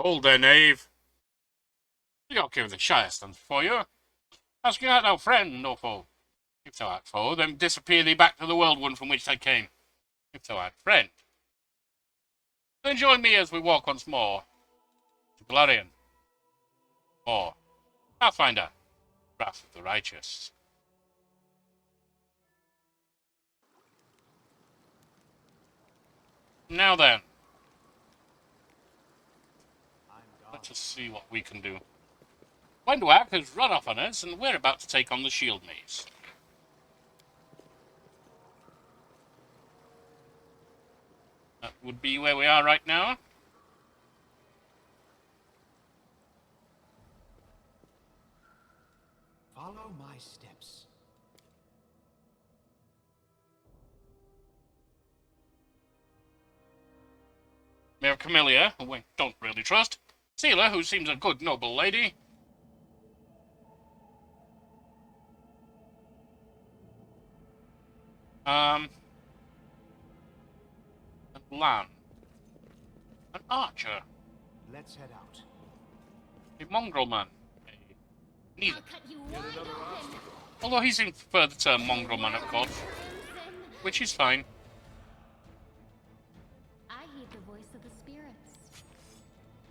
Hold there, knave. Yorkie of the Shire stands before you. Asking art thou friend or foe? If thou art foe, then disappear thee back to the worldwound from which thou came. If thou art friend, then join me as we walk once more to Golarion, or Pathfinder, Wrath of the Righteous. Now then, let us see what we can do. Wenduag has run off on us, and we're about to take on the shield maze. That would be where we are right now. Follow my steps. Mayor Camellia, who we don't really trust. Sealer, who seems a good, noble lady. And Lan. An archer. Let's head out. A mongrel man. A neither. Right Although he seems to prefer the term mongrel man, of course. Which is fine. I heed the voice of the spirits.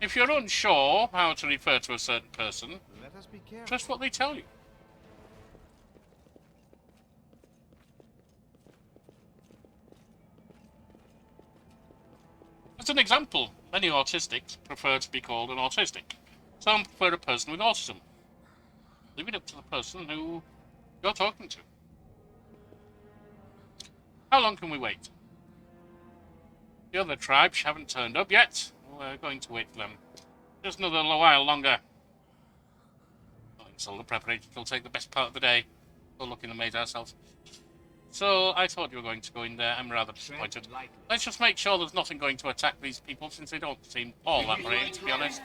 If you're unsure how to refer to a certain person, Let us be careful. trust what they tell you. As an example, many autistics prefer to be called an autistic. Some prefer a person with autism. Leave it up to the person who you're talking to. How long can we wait? The other tribes haven't turned up yet. We're going to wait for them. Just another while longer. I think all the preparations will take the best part of the day. We'll look in the maze ourselves. So, I thought you were going to go in there. I'm rather disappointed. Let's just make sure there's nothing going to attack these people, since they don't seem all that brave, to be honest.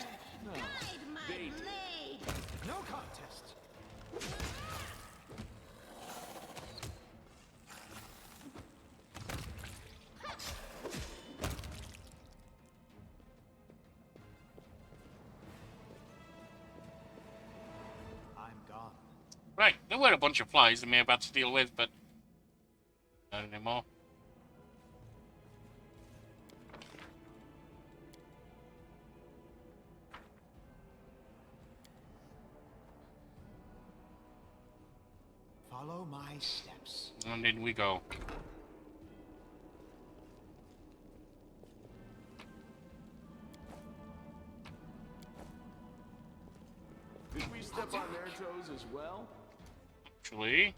No contest. I'm gone. Right, there were a bunch of flies that we may have had to deal with, but not anymore. Follow my steps. And in we go. Did we step on their toes as well? Actually,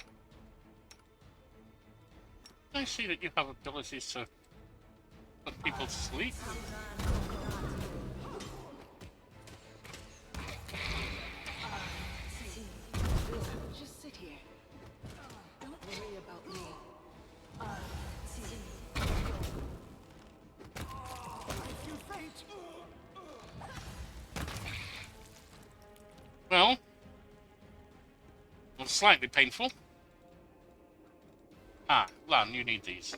I see that you have abilities to put people to sleep. Just sit here. Don't worry about me. You faint. Well, it's slightly painful. Ah, Lan, you need these.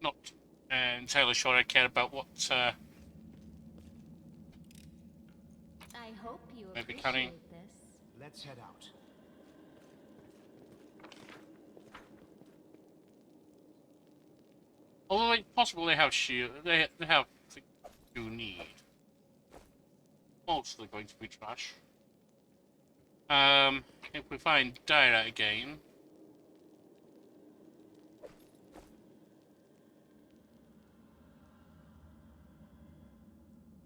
Not entirely sure I care about what I hope you Maybe appreciate carrying- this. Let's head out. although it's possible they have shield, they have things you need. Mostly going to be trash. If we find Dyra again.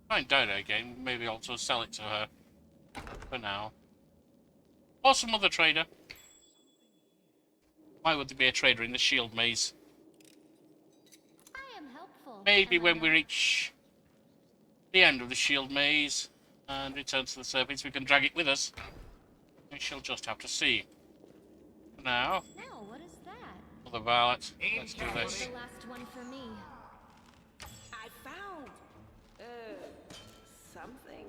Find Dyra again, maybe also sell it to her. For now. Or some other trader. Why would there be a trader in the shield maze? I am helpful. Maybe am I when we not? reach the end of the shield maze and return to the surface. We can drag it with us. We shall just have to see. For now, Now, what is that? another varlet. Let's do this. The last one for me. I found something.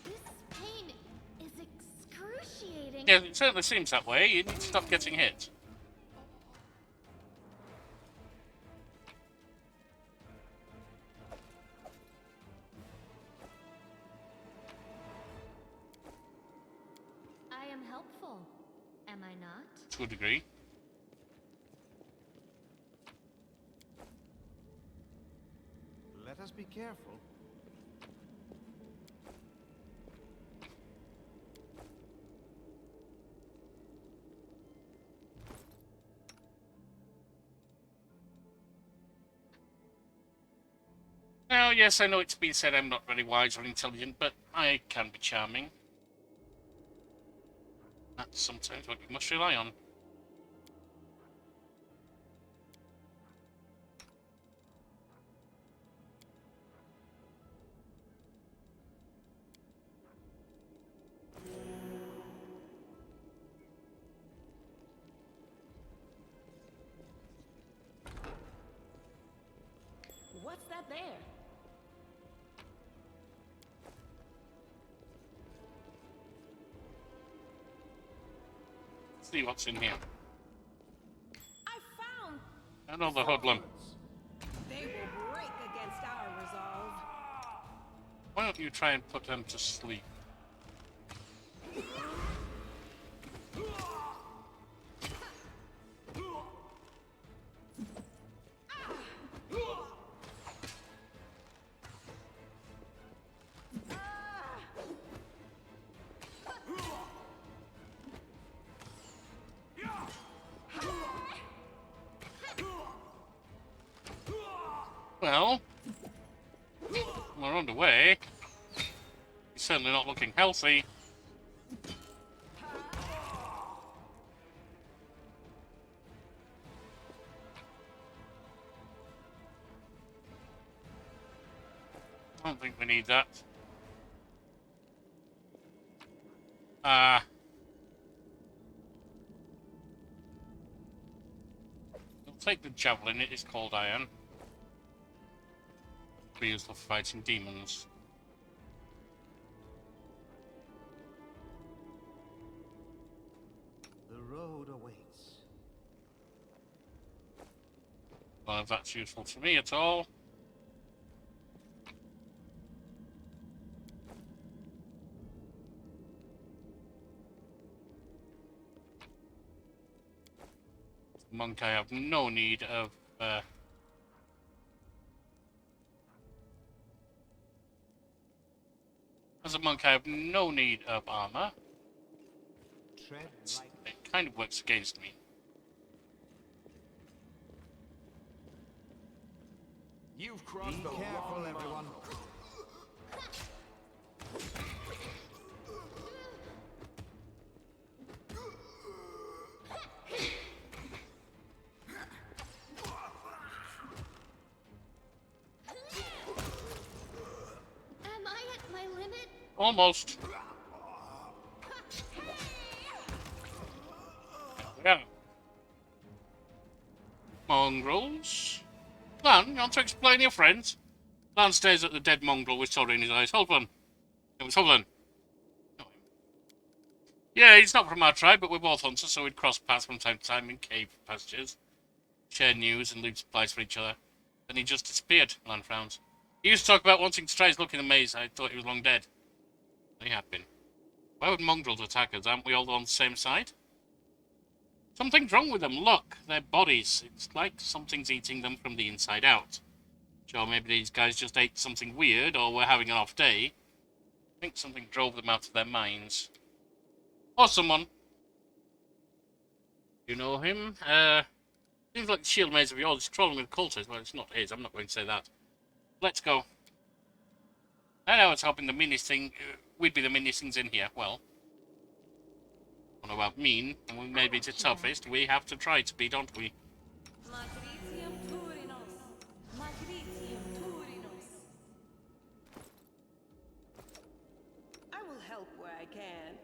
This pain is excruciating. Yeah, it certainly seems that way. You need to stop getting hit. I am helpful, am I not? To a degree. Let us be careful. Now, yes, I know it's been said I'm not very wise or intelligent, but I can be charming. That's sometimes what you must rely on. What's that there? Let's see what's in here. I found. Another hoodlum. They will break against our resolve. Why don't you try and put them to sleep? Well, we're underway. He's certainly not looking healthy. I don't think we need that. We'll take the javelin, it is called iron. Be useful for fighting demons. The road awaits. Well, if that's useful to me at all. Monk, I have no need of as a monk, I have no need of armor. Tread lightly. It kind of works against me. You've crossed Be the careful, wrong everyone. Am I at my limit? Almost. Yeah. Mongrels. Lan, you want to explain your friends? Lan stares at the dead mongrel with sorrow in his eyes. Hold on. It was Hovland. Yeah, he's not from our tribe, but we're both hunters, so we'd cross paths from time to time in cave pastures. Share news and loot supplies for each other. Then he just disappeared, Lan frowns. He used to talk about wanting to try his luck in the maze. I thought he was long dead. He had been. Why would mongrels attack us? Aren't we all on the same side? Something's wrong with them. Look, their bodies. It's like something's eating them from the inside out. Sure, maybe these guys just ate something weird, or were having an off day. I think something drove them out of their minds. Or someone. You know him? Seems like the shield maze of yours is trolling with cultists. Well, it's not his. I'm not going to say that. Let's go. I was hoping the meanest thing, we'd be the meanest things in here. Well, I don't know about mean, and we may be the toughest. We have to try to be, don't we? Matritium Turinos. Matritium Turinos. I will help where I can.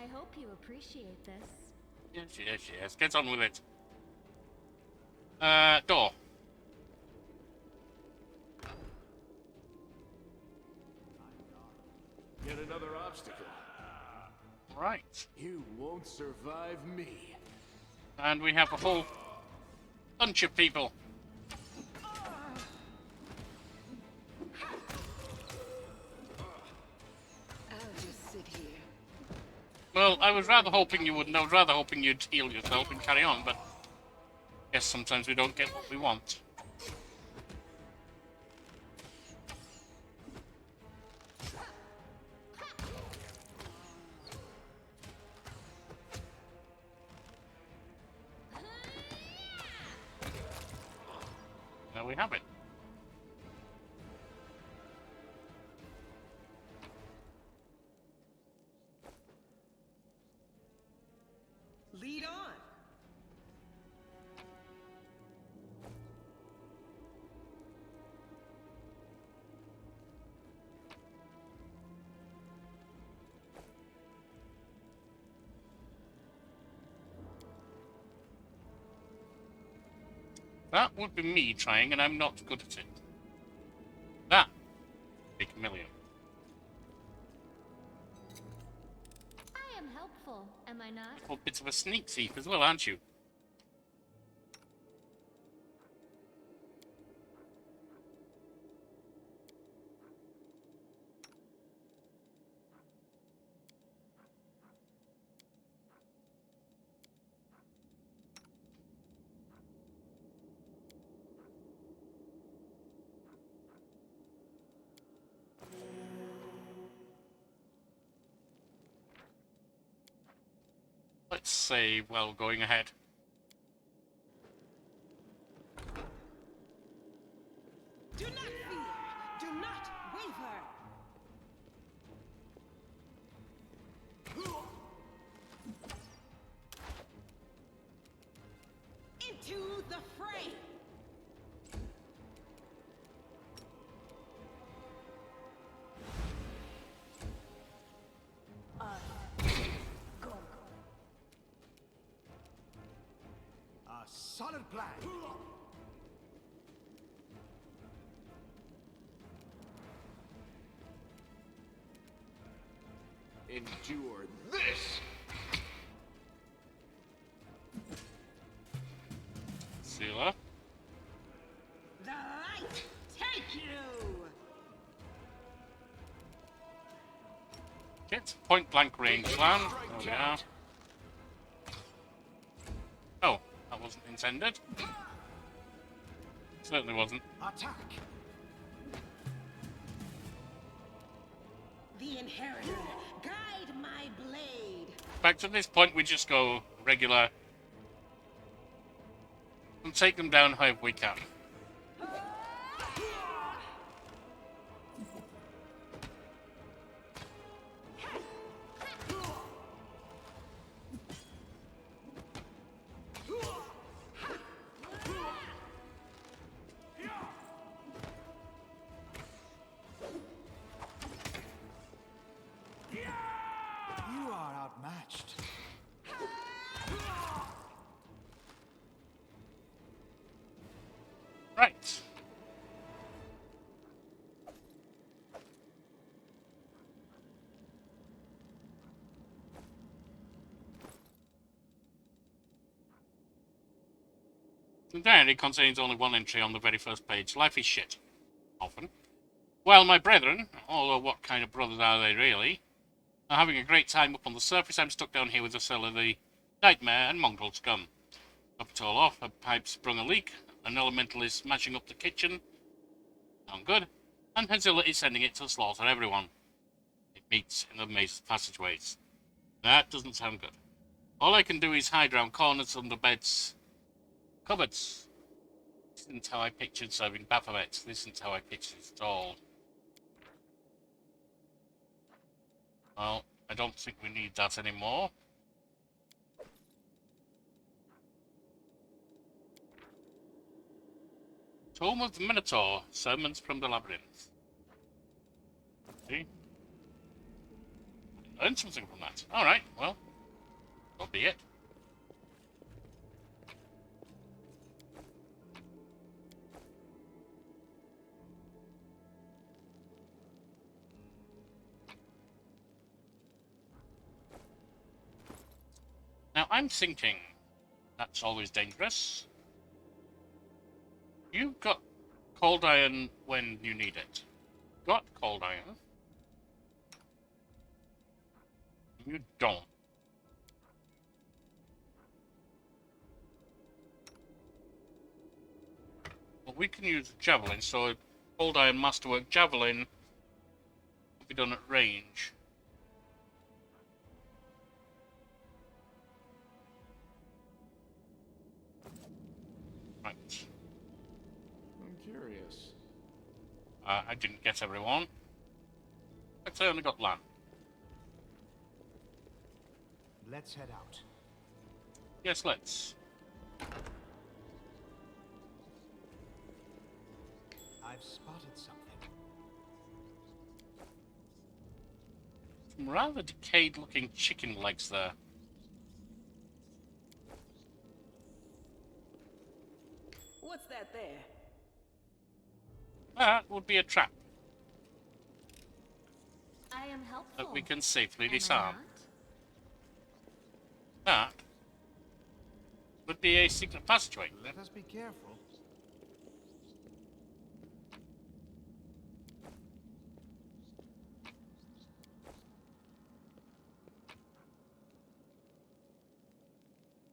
I hope you appreciate this. Yes, yes, yes. Get on with it. Door. Yet another obstacle. Right. You won't survive me. And we have a whole bunch of people. I'll just sit here. Well, I was rather hoping you wouldn't. I was rather hoping you'd heal yourself and carry on, but yes, sometimes we don't get what we want. There we have it. Lead on. That would be me trying, and I'm not good at it. That, big million. I am helpful, am I not? Well, bit of a sneak thief as well, aren't you? Let's say, well, going ahead. Do not fear. Do not waver. Into the fray. A solid plan. Endure this! Sealer. The light take you. Get point blank range plan. There we are. Oh, that wasn't intended. Certainly wasn't. Attack. The inheritor, guide my blade. Back to this point, we just go regular and take them down however we can. You are outmatched. Right. The diary contains only one entry on the very first page. Life is shit. Often. While my brethren, although what kind of brothers are they really, are having a great time up on the surface, I'm stuck down here with the cell of the nightmare and mongrel scum. Top it all off, a pipe sprung a leak, an elemental is smashing up the kitchen. Sound good. And Hezilla is sending it to slaughter everyone. It meets in the maze passageways. That doesn't sound good. All I can do is hide around corners, under beds, cupboards. This isn't how I pictured serving Baphomet. This isn't how I pictured it all. Well, I don't think we need that anymore. Tomb of the Minotaur, Sermons from the Labyrinth. See? Learned something from that. Alright, well, so be it. Now, I'm thinking that's always dangerous. You've got cold iron when you need it. Got cold iron. You don't. Well, we can use javelin, so cold iron masterwork javelin will be done at range. Right. I'm curious. I didn't get everyone. I only got Lan. Let's head out. Yes, let's. I've spotted something. Some rather decayed-looking chicken legs there. What's that there? That would be a trap I am helpful. that we can safely am I disarm. not? That would be a secret passageway. Let us be careful.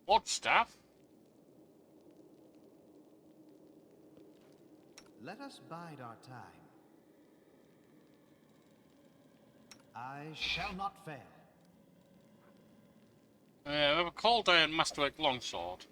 What staff? Let us bide our time. I shall not fail. We have a cold iron masterwork longsword.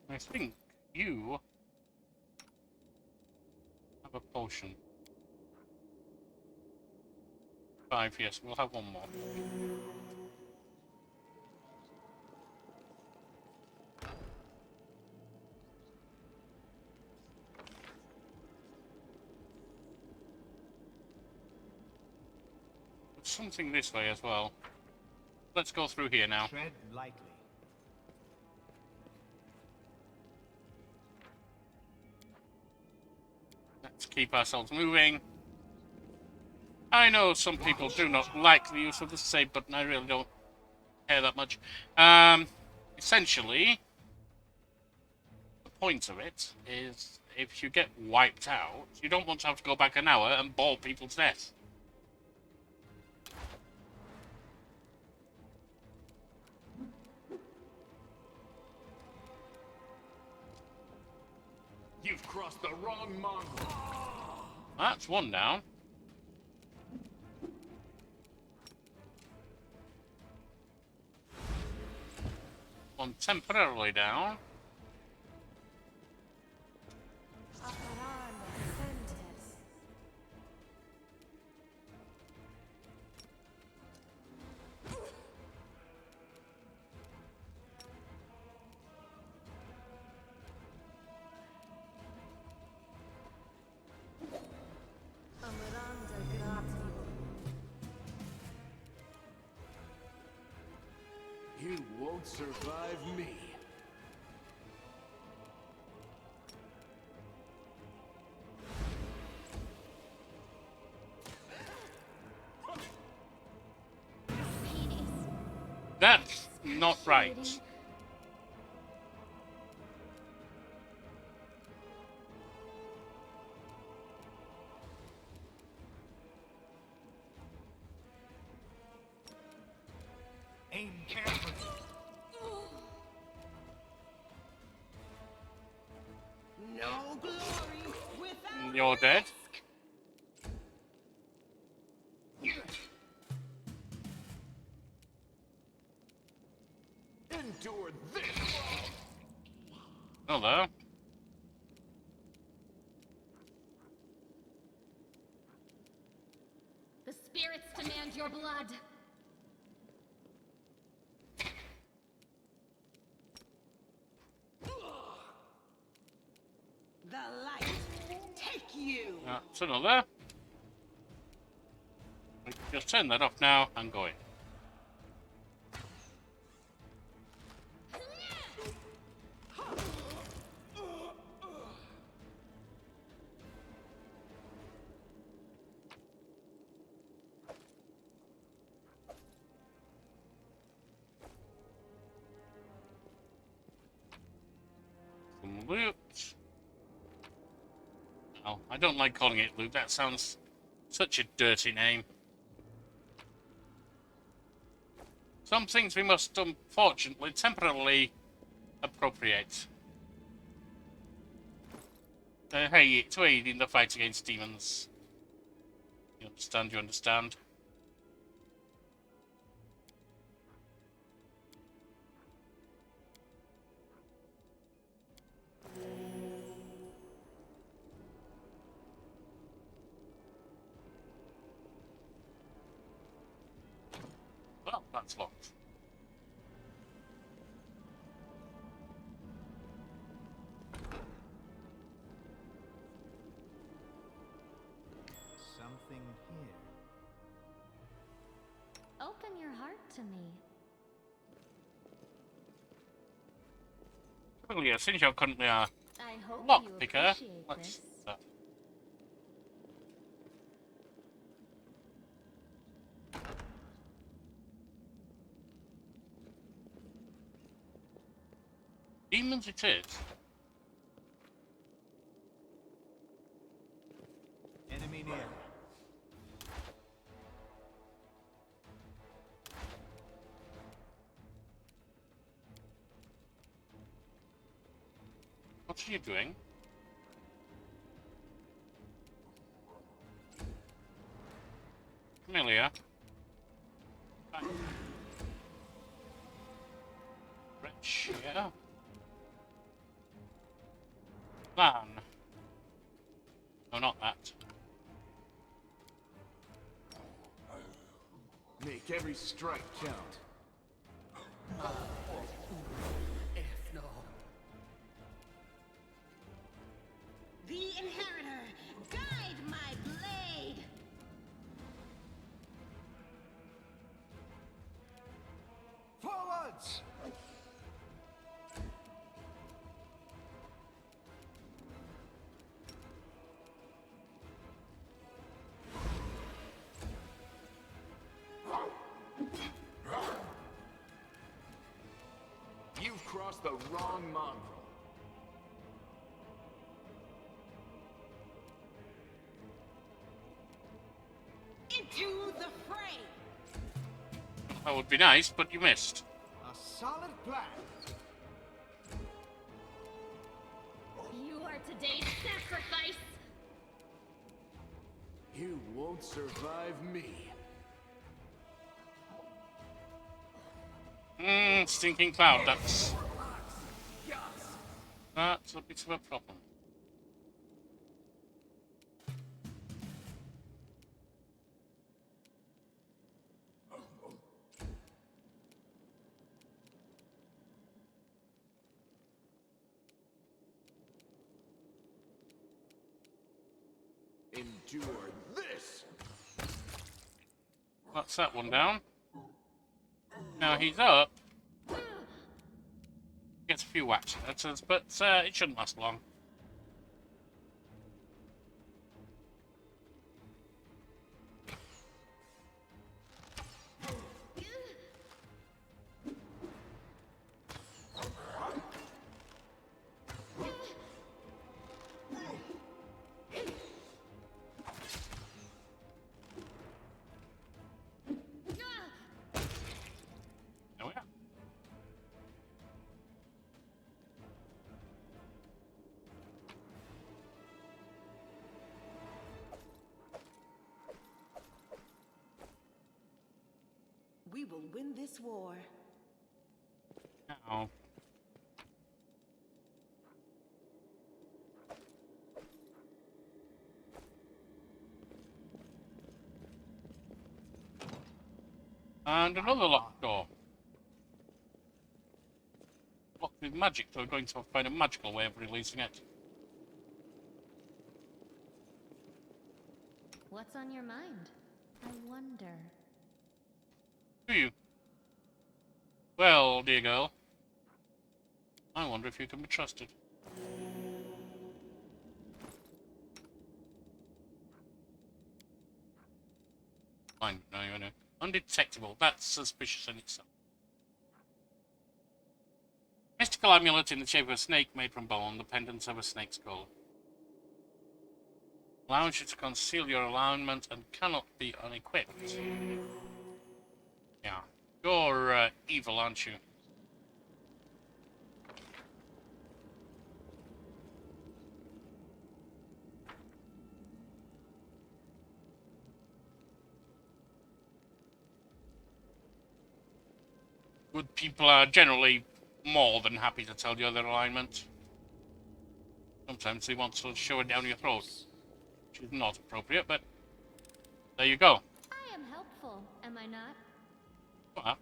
I think you have a potion. 5, yes, we'll have one more. There's something this way as well. Let's go through here now. Tread lightly. Let's keep ourselves moving. I know some people do not like the use of the save button. I really don't care that much. Essentially, the point of it is if you get wiped out, you don't want to have to go back an hour and bore people to death. You've crossed the wrong mongrel. That's one down. One temporarily down. You won't survive me. That's not right. Aim carefully. No glory without You're dead. Endure this. Hello. The spirits demand your blood. the light. Take you. That's another. We can just turn that off now and go in. Some loot. Oh, I don't like calling it loot. That sounds such a dirty name. Some things we must, unfortunately, temporarily appropriate. Hey, to aid in the fight against demons. You understand, you understand. Well, that's locked. Something here. Open your heart to me. Well, yeah, since you're currently a I hope lock you picker, appreciate let's... this. Demons it is. Enemy near. What are you doing? Familiar. Back. Rich, yeah. Plan. No, not that. Make every strike count. The inheritor, guide my blade. Forwards! You've crossed the wrong mongrel. Into the fray. That would be nice, but you missed. A solid plan. You are today's sacrifice. You won't survive me. Stinking cloud, that's a bit of a problem. Endure this. That's that one down. Now he's up. Gets a few whacks at us, but it shouldn't last long. We will win this war. Ow. And another locked door. Locked with magic, so we're going to find a magical way of releasing it. What's on your mind? I wonder. Do you? Well, dear girl, I wonder if you can be trusted. Fine, no, you're no. Undetectable. That's suspicious in itself. Mystical amulet in the shape of a snake made from bone, the pendants of a snake's skull. Allows you to conceal your alignment and cannot be unequipped. Yeah. You're evil, aren't you? Good people are generally more than happy to tell you their alignment. Sometimes they want to shove it down your throat, which is not appropriate, but there you go. I am helpful, am I not? Well,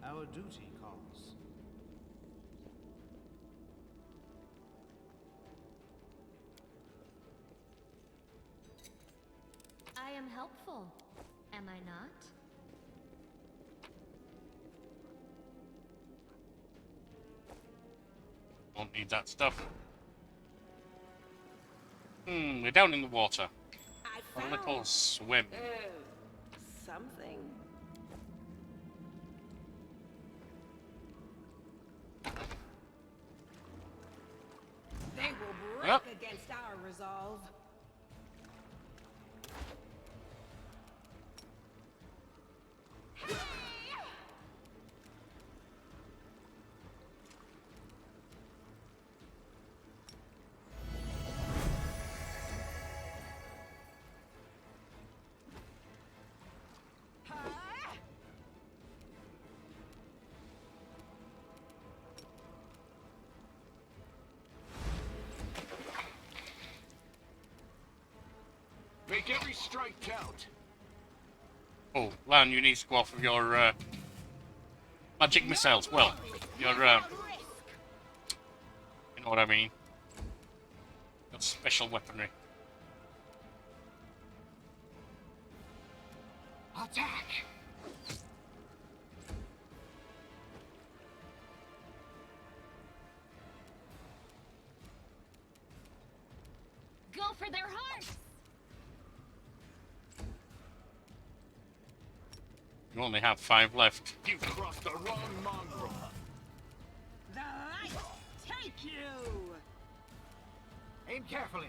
Our duty calls. I am helpful, am I not? don't need that stuff. We're down in the water. I A found little swim. something. They will break Yep. against our resolve. Make every strike count. Oh, Lan, you need to go off of your magic missiles. Well, your you know what I mean. Your special weaponry. Attack! Go for their hearts! You only have 5 left. You've crossed the wrong mongrel. The light take you. Aim carefully.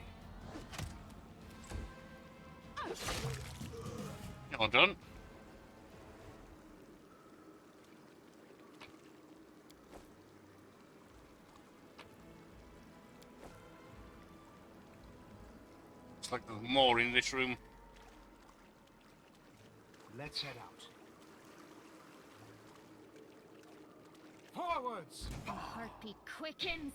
You're done. Looks like there's more in this room. Let's head out. Forwards! The heartbeat quickens.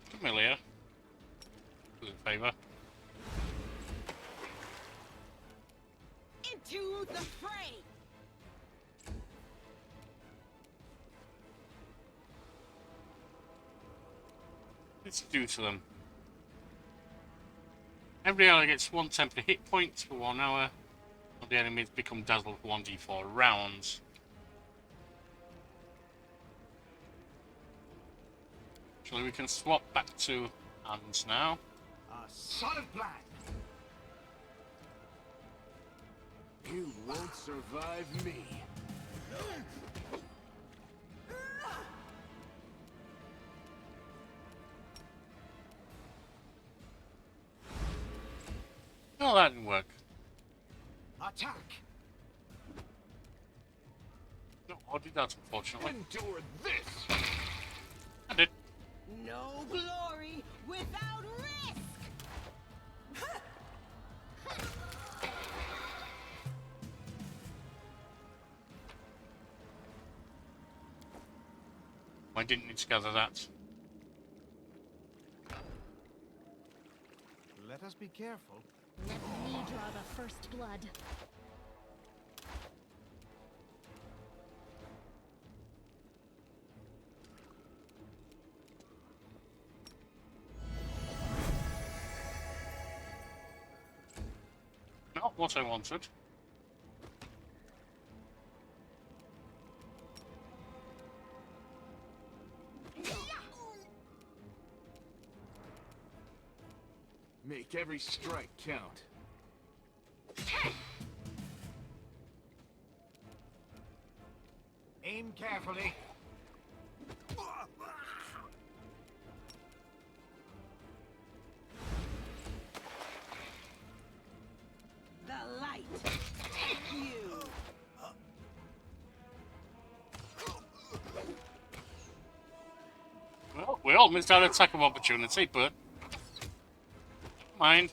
Familiar. Do a favor. Into the fray. Let's do to them. Every ally gets 1 temporary hit point for 1 hour. All the enemies become dazzled for 1d4 rounds. Actually, we can swap back to hands now. A solid plan. You won't survive me. Oh, that didn't work. Attack! that, unfortunately. Endure this! I did. No glory without risk! I didn't need to gather that. Let us be careful. Let me draw the first blood. Not what I wanted. Make every strike count. Aim carefully. The light! Take you! Well, we all missed our attack of opportunity, but mind.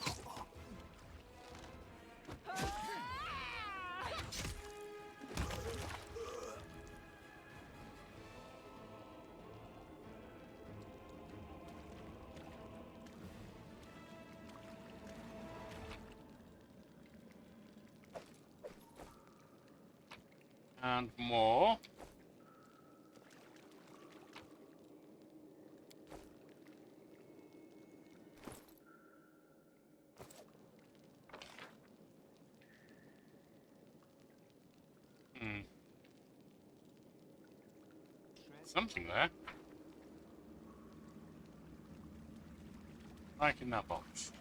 And more. Something there. Like in that box.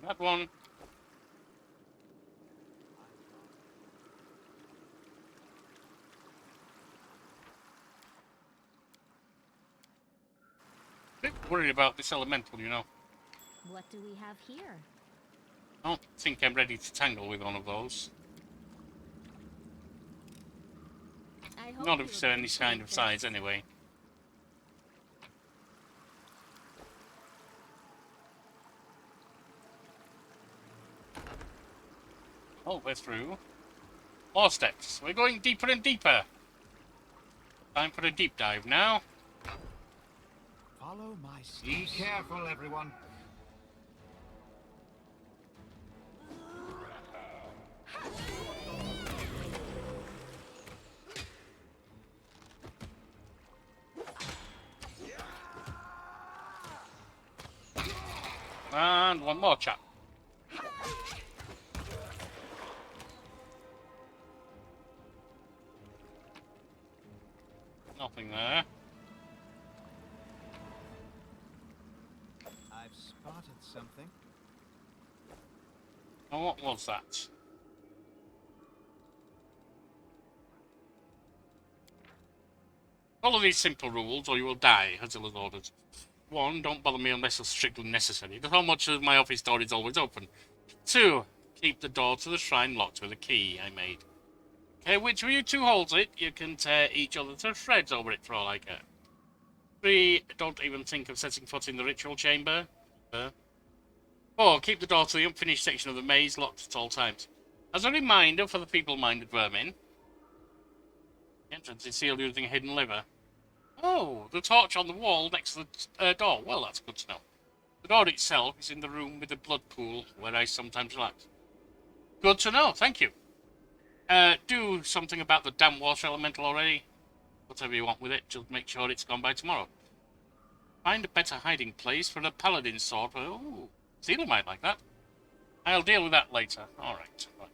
That one. Bit worried about this elemental, you know. What do we have here? I don't think I'm ready to tangle with one of those. I hope Not you of any kind appreciate of size, this. anyway. Oh, we're through. More steps. We're going deeper and deeper. Time for a deep dive now. Follow my steps. Be Be careful, everyone. And one more chap. Nothing there. I've spotted something. And what was that? Follow these simple rules or you will die, Hazel has ordered. 1. Don't bother me unless it's strictly necessary. That's how much of my office door is always open. 2. Keep the door to the shrine locked with a key I made. Okay, which of you two holds it, you can tear each other to shreds over it for all I care. 3. Don't even think of setting foot in the ritual chamber. 4. Keep the door to the unfinished section of the maze locked at all times. As a reminder for the feeble-minded vermin, the entrance is sealed using a hidden lever. Oh, the torch on the wall next to the door. Well, that's good to know. The door itself is in the room with the blood pool, where I sometimes relax. Good to know, thank you. Do something about the damn water elemental already. Whatever you want with it, just make sure it's gone by tomorrow. Find a better hiding place for the paladin sword. Oh, Zila might like that. I'll deal with that later. Alright. Right.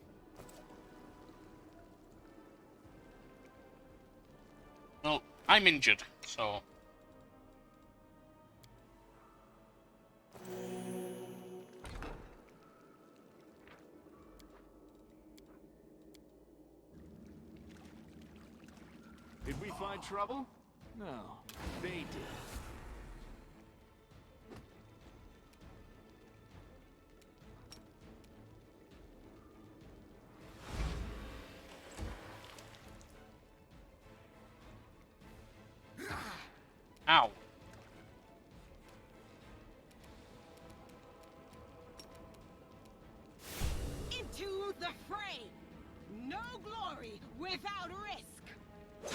Well, I'm injured, so... Did we find trouble? No, they did. Ow. Into the fray! No glory without risk!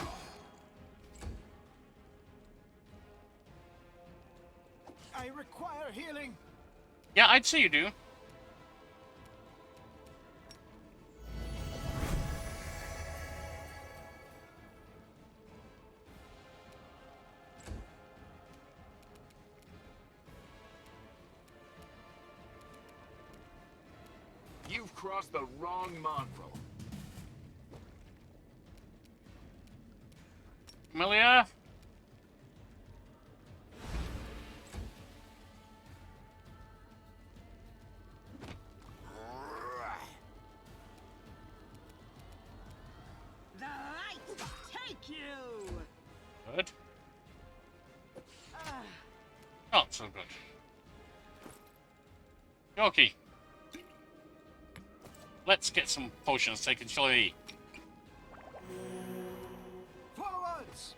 I require healing. Yeah, I'd say you do. You've crossed the wrong mongrel. Amelia? The light take you! Good. Not so good. Yorkie. Let's get some potions taken, shall we? Forwards!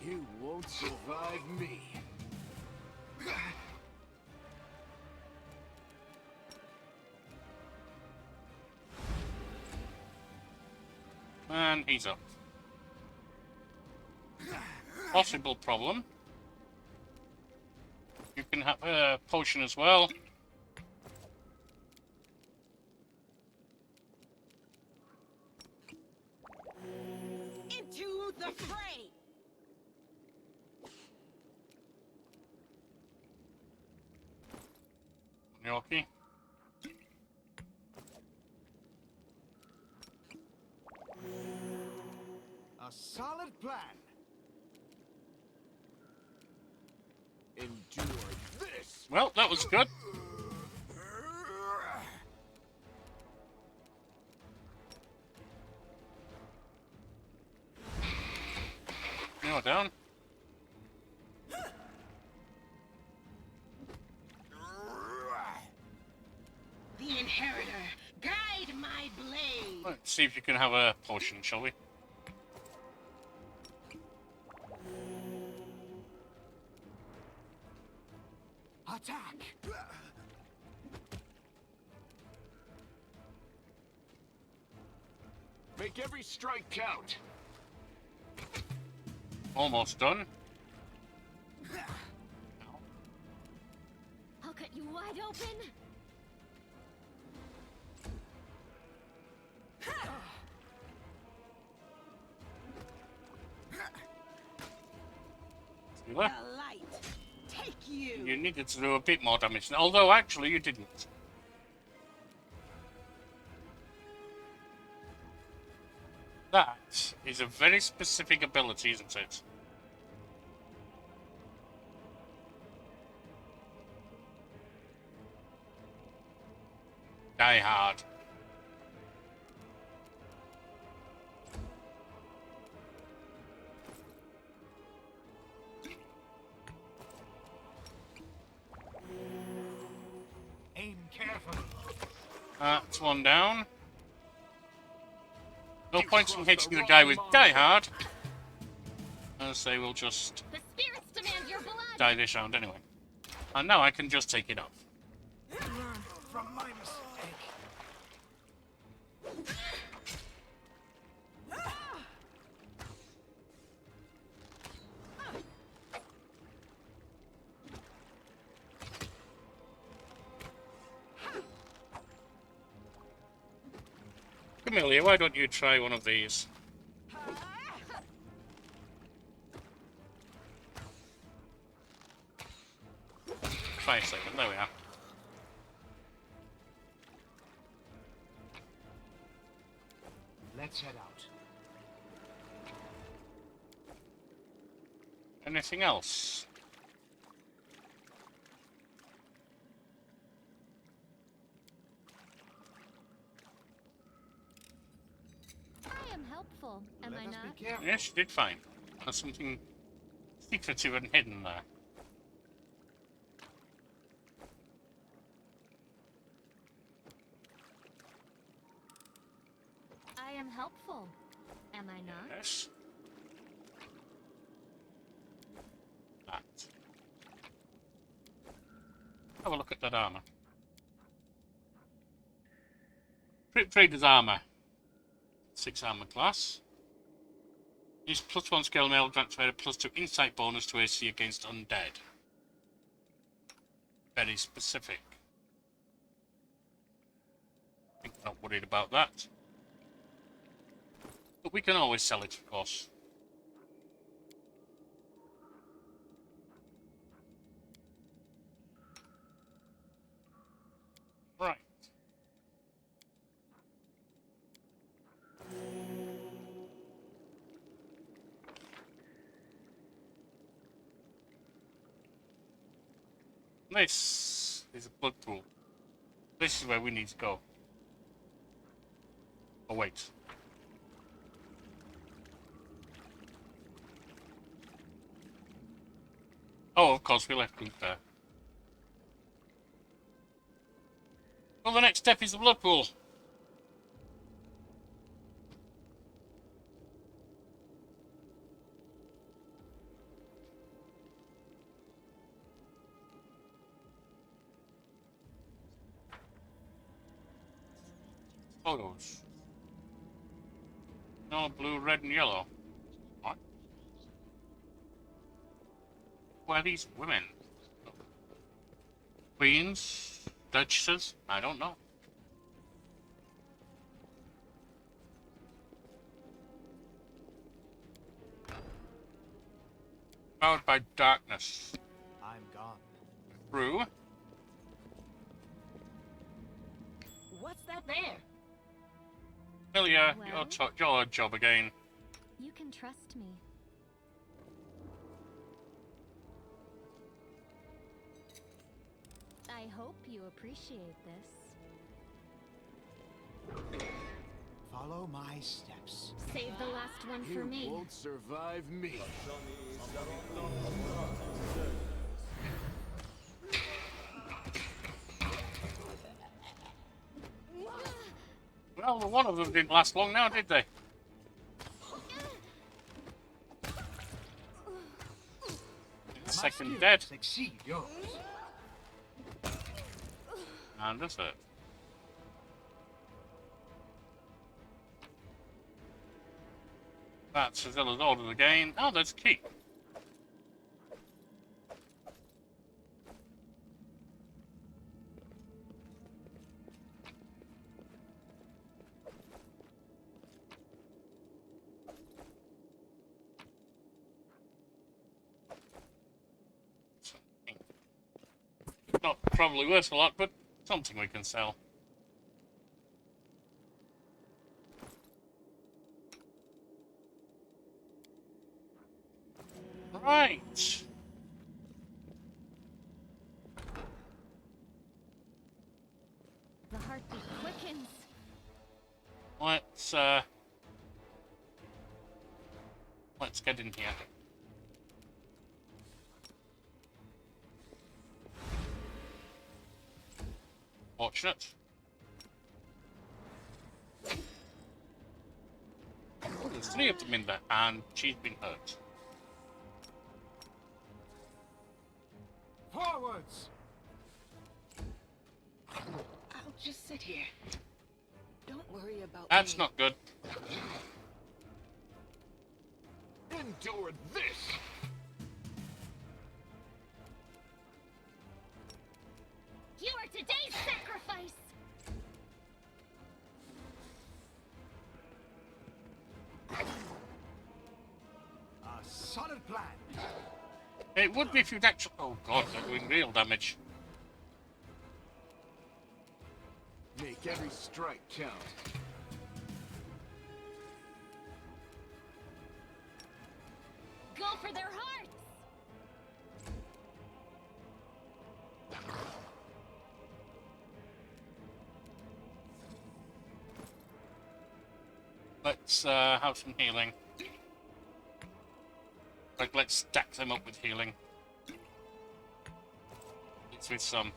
You won't survive me. And he's up. Possible problem. You can have a potion as well. Into the fray! Yorkie. A solid plan. Endure this. Well, that was good. You're down. The inheritor, guide my blade! Let's see if you can have a potion, shall we? Attack! Make every strike count. Almost done. I'll cut you wide open. See The that? light take you! You needed to do a bit more damage, although actually you didn't. That is a very specific ability, isn't it? Die hard. Aim carefully. That's one down. No point in hitting the guy with Die Hard, as they will just The spirits demand your blood. die this round anyway. And now I can just take it off. Learn from my mistake. Camellia, why don't you try one of these? Try a second, there we are. Let's head out. Anything else? I am helpful, am Let I us not? be careful. Yes, you did fine. There's something secretive and hidden there. am helpful, am I not? Yes. That. Have a look at that armor. Crypt Trader's armor. 6 armor class. Use +1 skill mail transfer a +2 insight bonus to AC against undead. Very specific. I think we're not worried about that. But we can always sell it, of course. Right. This is a blood pool. This is where we need to go. Oh, wait. Oh, of course, we left loot there. Well, the next step is the blood pool. Photos. No, blue, red, and yellow. What? Who are these women? Queens? Duchesses? I don't know. Powered by darkness. I'm gone. True. What's that there? Amelia, Well? your job again. You can trust me. I hope you appreciate this. Follow my steps. Save the last one for You me. won't survive me. Well, one of them didn't last long now, did they? Second dead. Succeed yours. And that's it. That's Azilla's orders again. Oh, there's a key. Not probably worth a lot, but something we can sell. Right. The heartbeat quickens. Let's get in here. Fortunate. There's 3 of them in there, and she's been hurt. Forwards! I'll just sit here. Don't worry about That's me. not good. Endure this! You are today's sacrifice! A solid plan. It would be if you'd actually... Oh god, they're doing real damage. Make every strike count. Go for their hearts! Let's have some healing. Like, let's stack them up with healing. It's with some.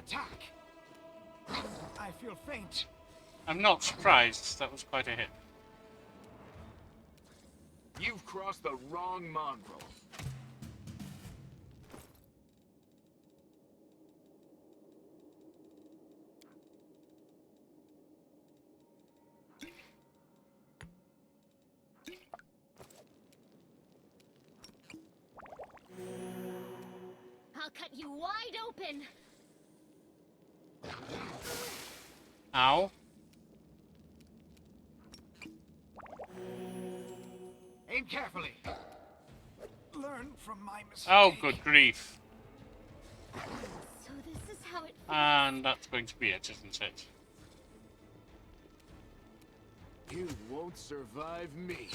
Attack! I feel faint. I'm not surprised. That was quite a hit. You've crossed the wrong mongrel. I'll cut you wide open. Ow. Aim carefully. Learn from my mistake. Oh, good grief. So this is how it feels. And that's going to be it, isn't it? You won't survive me.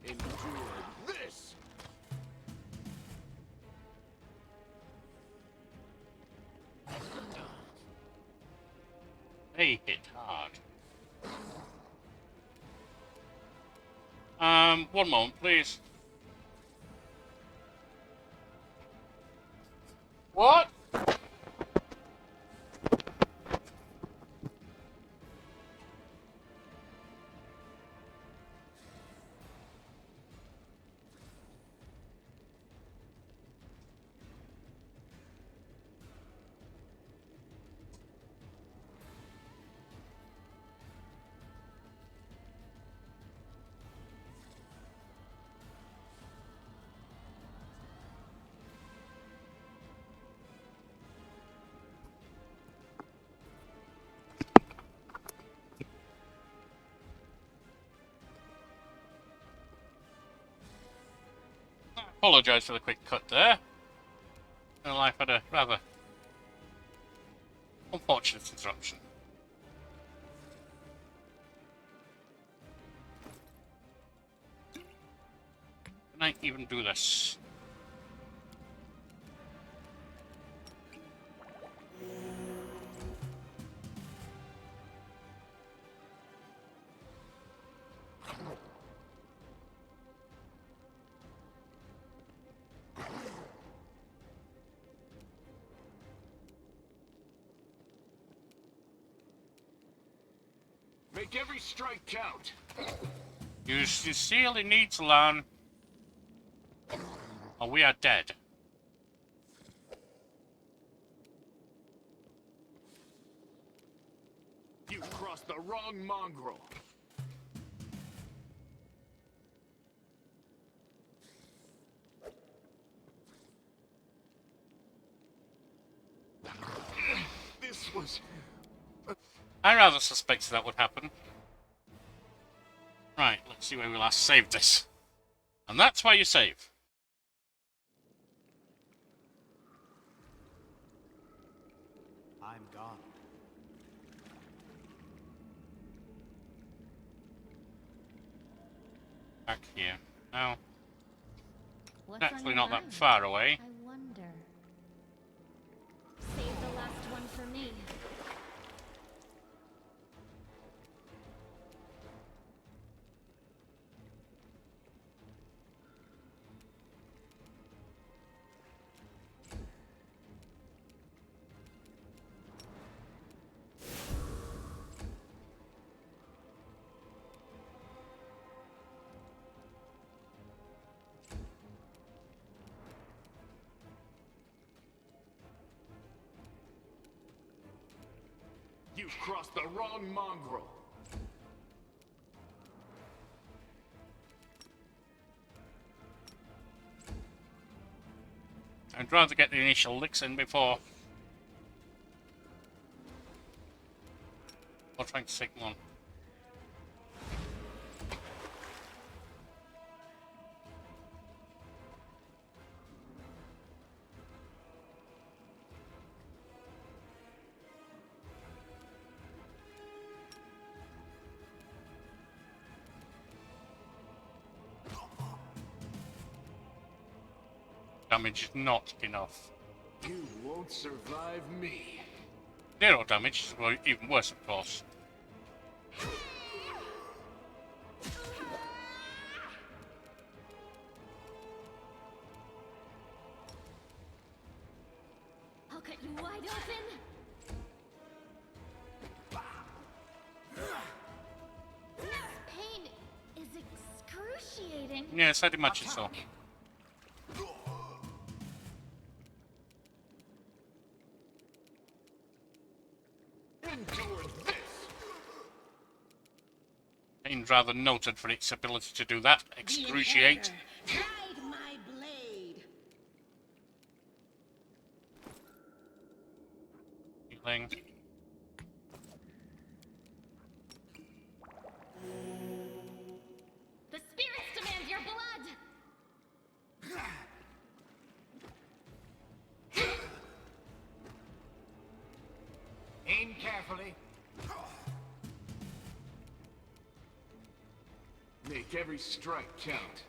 Endure this! They hit hard. One moment, please. What? Apologise for the quick cut there. My life had a rather unfortunate interruption. Can I even do this? Make every strike count. You sincerely need to learn, or we are dead. You've crossed the wrong mongrel. This was... I rather suspected that would happen. Right, let's see where we last saved this. And that's where you save. I'm gone. Back here. Now, What's on naturally your not that mind? far away. I wonder. Save the last one for me. You've crossed the wrong mongrel. I'd rather get the initial licks in before trying to take one. Damage is not enough. You won't survive me. 0 damage, or even worse, of course. I'll cut you wide open. This pain is excruciating. Yes, I'd imagine so. Endure this. Pain's rather noted for its ability to do that. Excruciate. Guide my blade. Healing. The spirits demand your blood. Aim carefully. Make every strike count.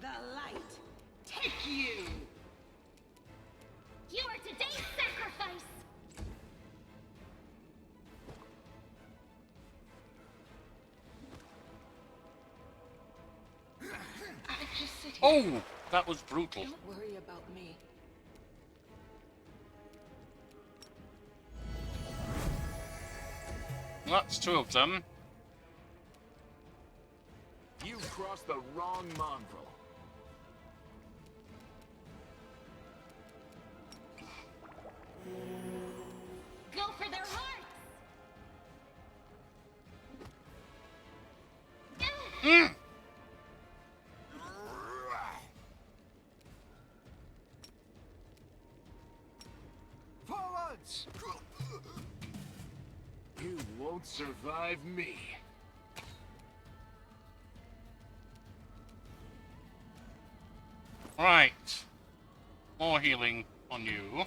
The light. Take you. You are today's sacrifice. I just sit here. Oh, that was brutal. Don't worry about me. That's 2 of them. You crossed the wrong mongrel. Go for their hearts. Mm. Forwards! You won't survive me. Right. More healing on you.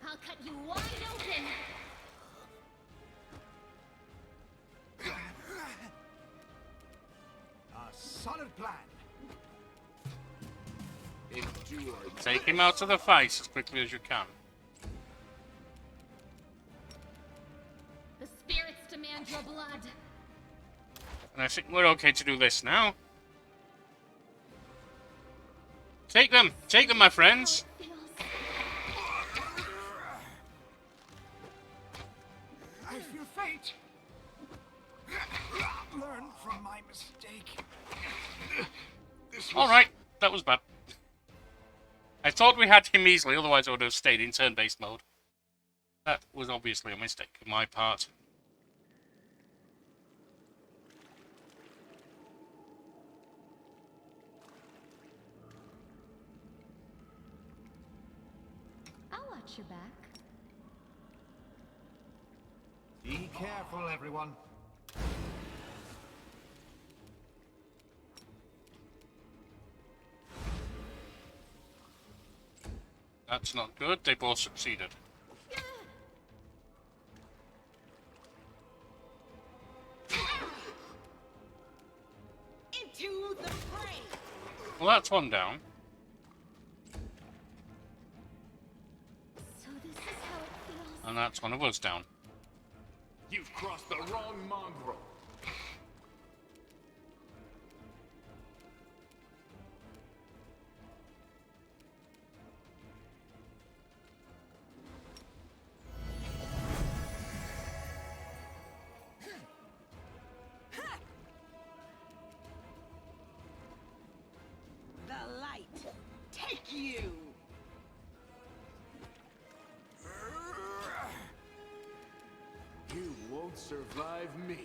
I'll cut you wide open. A solid plan. Endure. Take him out of the face as quickly as you can. The spirits demand your blood. And I think we're okay to do this now. Take them! Take them, my friends! Feels. I feel fate. Learn from my mistake. Alright, that was bad. I thought we had him easily, otherwise I would have stayed in turn-based mode. That was obviously a mistake on my part. I'll watch your back. Be careful, everyone. That's not good, they both succeeded. Into the fray. Well, that's one down. So this is how it feels. And that's one of us down. You've crossed the wrong mongrel. The light. Take you. You won't survive me.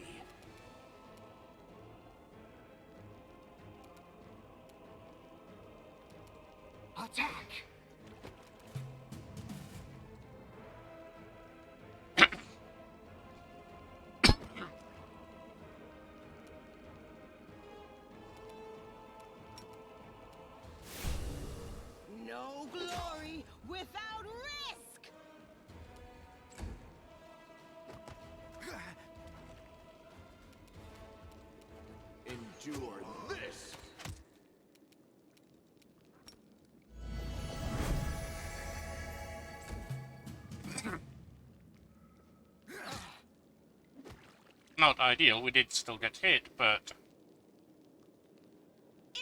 Attack! No glory without risk. Endure this. Not ideal, we did still get hit, but...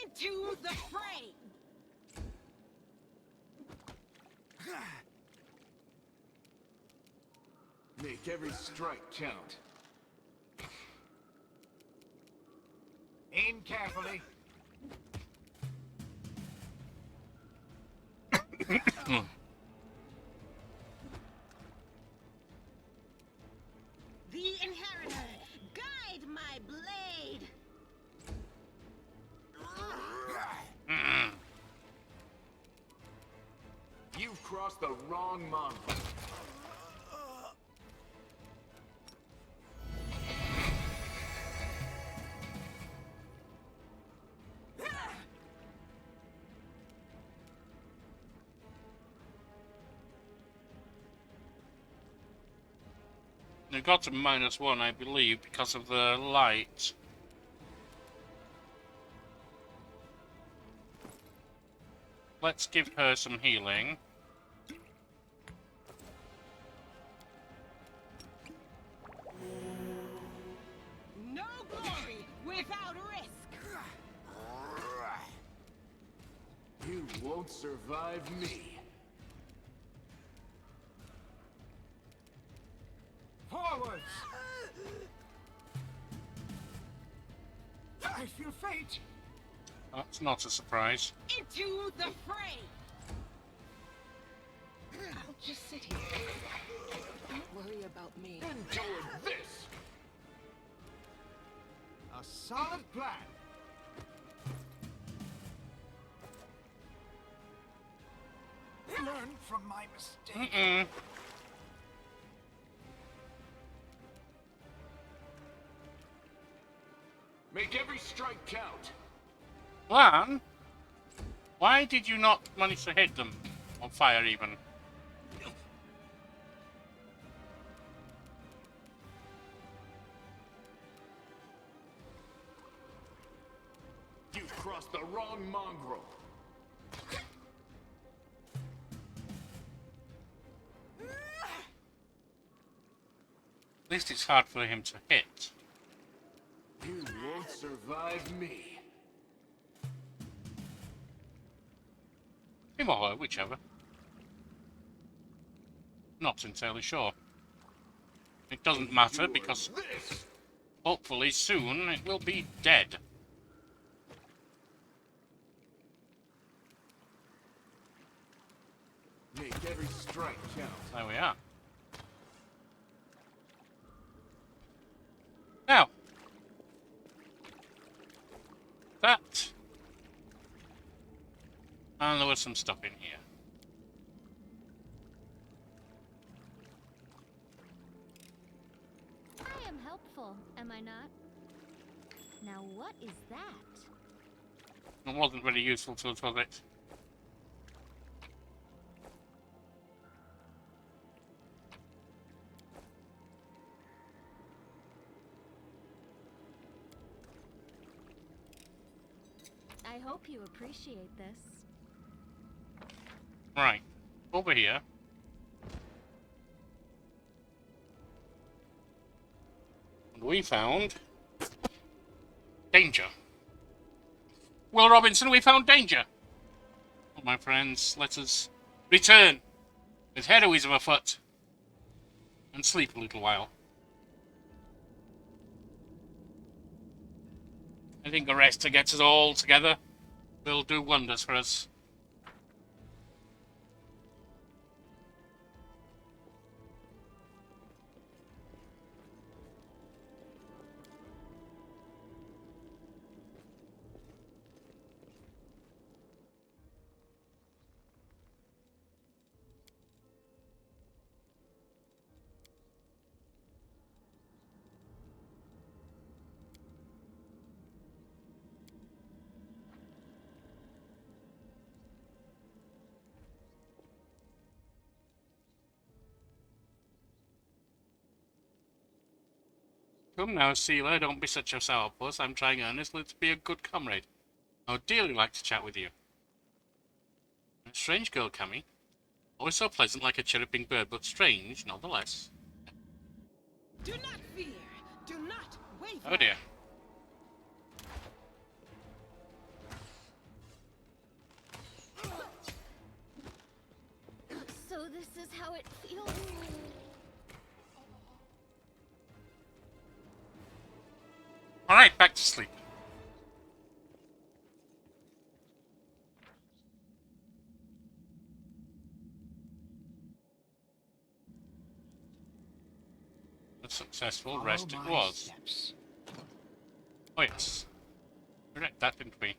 Into the fray! Make every strike count. Aim carefully. The Inheritor, guide my blade! You've crossed the wrong mongrel. It got to -1, I believe, because of the light. Let's give her some healing. No glory without risk! You won't survive me. Forwards! I feel fate! That's not a surprise. Into the fray! I'll just sit here. Don't worry about me. Endure this! A solid plan. Learn from my mistake. Make every strike count. Lan? Why did you not manage to hit them? On fire, even. You've crossed the wrong mongrel. At least it's hard for him to hit. You won't survive me. Him or her, whichever. Not entirely sure. It doesn't matter because This! hopefully soon it will be dead. Make every strike count. There we are. Now, that, and there was some stuff in here. I am helpful, am I not? Now what is that? It wasn't very useful to us, was it? I hope you appreciate this. Right, over here. And we found danger. Will Robinson, we found danger. Oh, my friends, let us return with heroism afoot and sleep a little while. I think a rest to get us all together will do wonders for us. Come now, Sealer, don't be such a sourpuss. I'm trying earnestly to be a good comrade. I would dearly like to chat with you. A strange girl, Cammy. Always so pleasant like a chirruping bird, but strange, nonetheless. Do not fear! Do not waver. Oh dear. So this is how it feels. Alright, back to sleep. A successful rest it was. Steps. Oh yes. We read that, didn't we?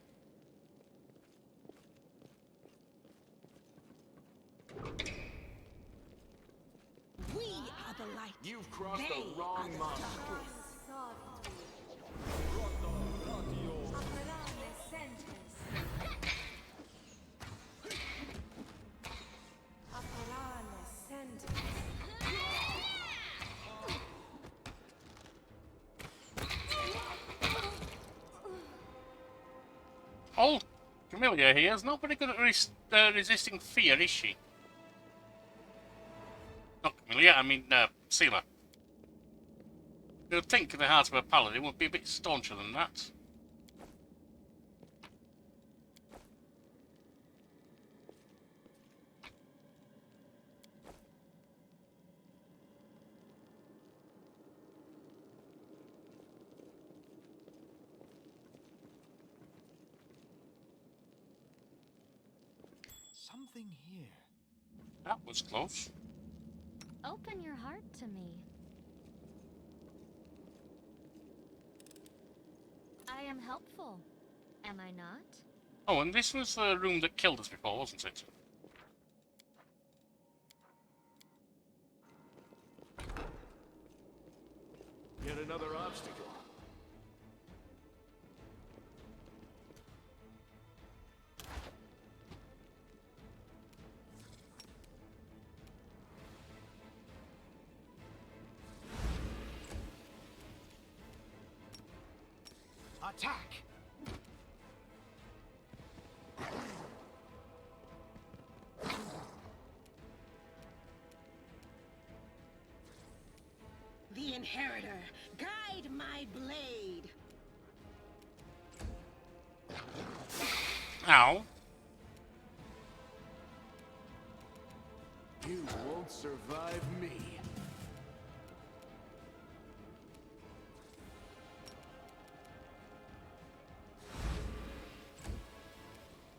We are the light. You've crossed They the wrong are the monster. darkness. Old Camilla here is not very good at resisting fear, is she? Not Camilla, I mean, Seela. You'd think the heart of a paladin would be a bit stauncher than that. Something here. That was close. Open your heart to me. I am helpful, am I not? Oh, and this was the room that killed us before, wasn't it? Yet another obstacle. Attack! The Inheritor, guide my blade. Ow. You won't survive me.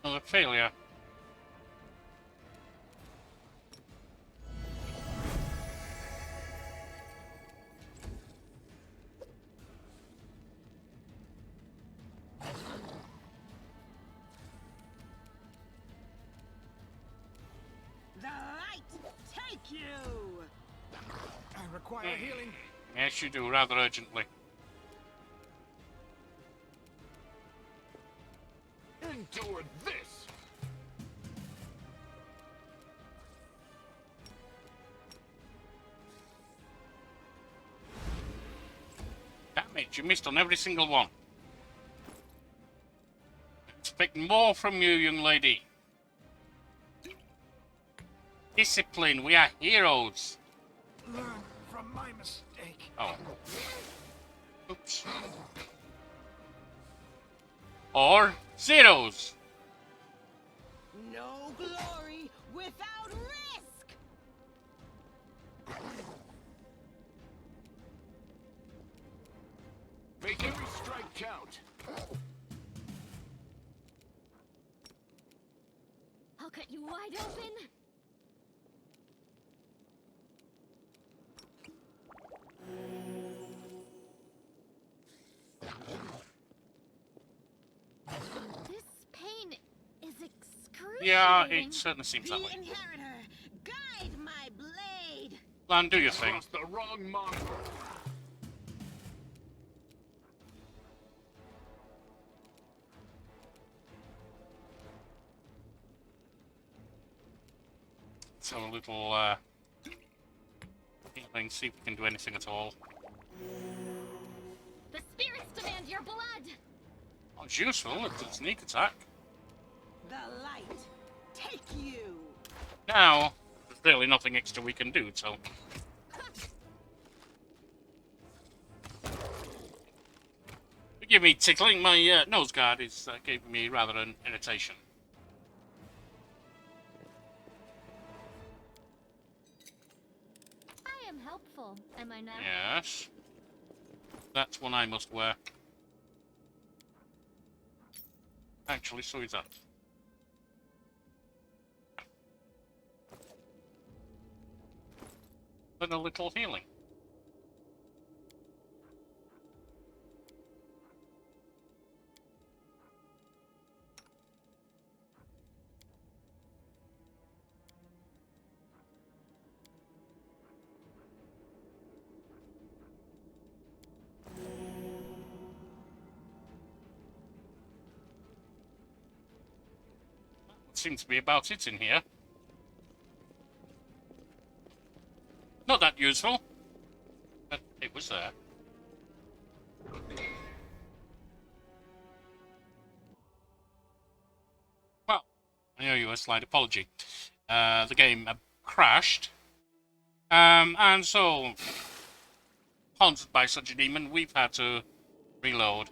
Another failure. The light, take you. I require healing. Yes, you do, rather urgently. Endure this! Damage, you missed on every single one. Expect more from you, young lady. Discipline, we are heroes. Learn from my mistake. Oh. Oops. Or zeros. No glory without risk. Make every strike count. I'll cut you wide open. This pain is excruciating. Yeah, it certainly seems The that way. Inheritor, guide my blade. Lan, do your thing. Crossed the wrong monster. So a little, healing, see if we can do anything at all. The spirits demand your blood. Oh, it's useful, it's a sneak attack. The light, take you. Now, there's really nothing extra we can do, so... Give me tickling. My nose guard is giving me rather an irritation. I am helpful, am I not? Yes. That's one I must wear. Actually, so is that. But a little healing. Seems to be about it in here. Not that useful, but it was there. Well, I owe you a slight apology. The game crashed, and so, haunted by such a demon, we've had to reload.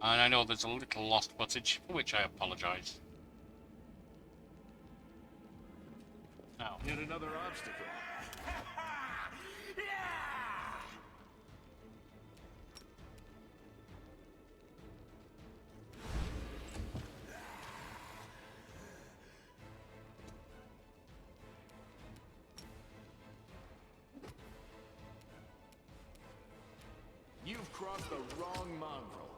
And I know there's a little lost footage, for which I apologise. Now, Yet another obstacle. You've crossed the wrong mongrel.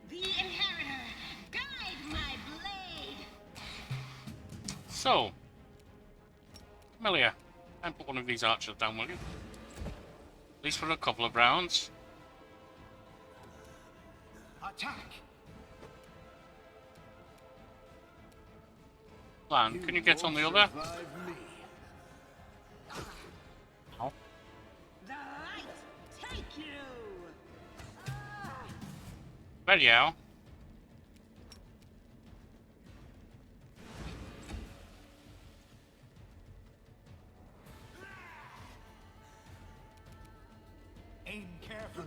The inheritor, guide my blade. so, Amelia, and put one of these archers down, will you? At least for a couple of rounds. Attack! Lan, can you get on the other? Survive me. Ow. The light, take you. Ready, Al. Aim carefully.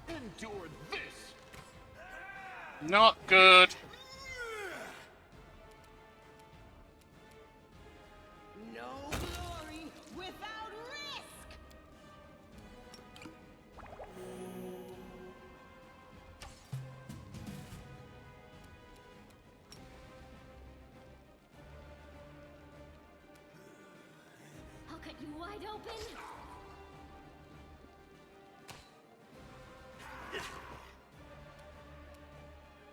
Endure this. Not good. No glory without risk. I'll cut you wide open.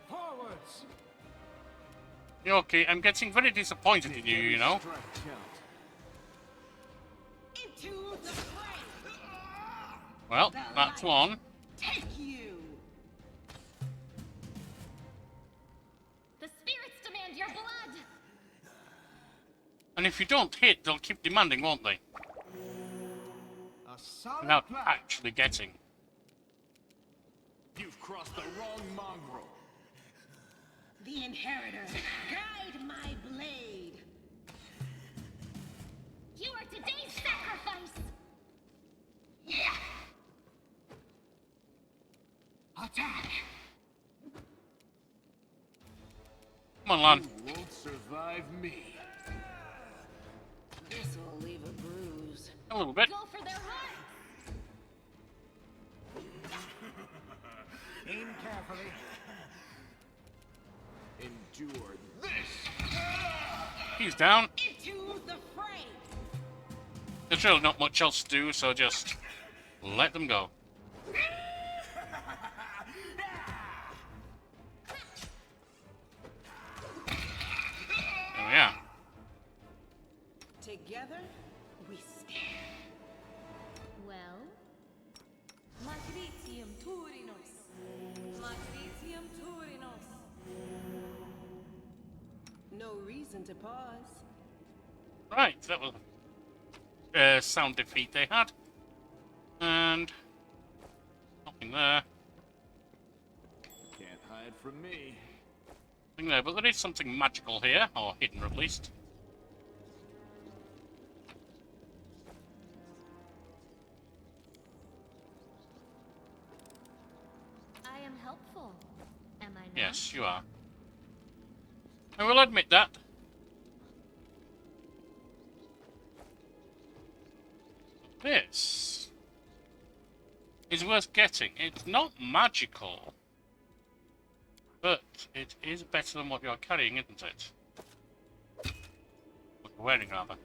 Forwards! Yorkie, I'm getting very disappointed in you, you know. Strike count. Into the fray. Well, that's one. Take you. The spirits demand your blood. And if you don't hit, they'll keep demanding, won't they? A solid Without plan. actually getting. You've crossed the wrong mongrel. The inheritor, guide my blade. You are today's sacrifice. Attack! Come on, Lan. You won't survive me. This will leave a bruise. A little bit. Go for their hearts. Aim carefully. Endure this. He's down. Into the fray. There's really not much else to do, so just let them go. There we are. Together, we stand. Well, Matritium Turinos. Matritium Turinos. No reason to pause. Right, that was a sound defeat they had. And nothing there. Can't hide from me. Nothing there, but there is something magical here, or hidden at least. I'm helpful. Am I not? Yes, you are. I will admit that. This is worth getting. It's not magical, but it is better than what you're carrying, isn't it? What you're wearing, rather.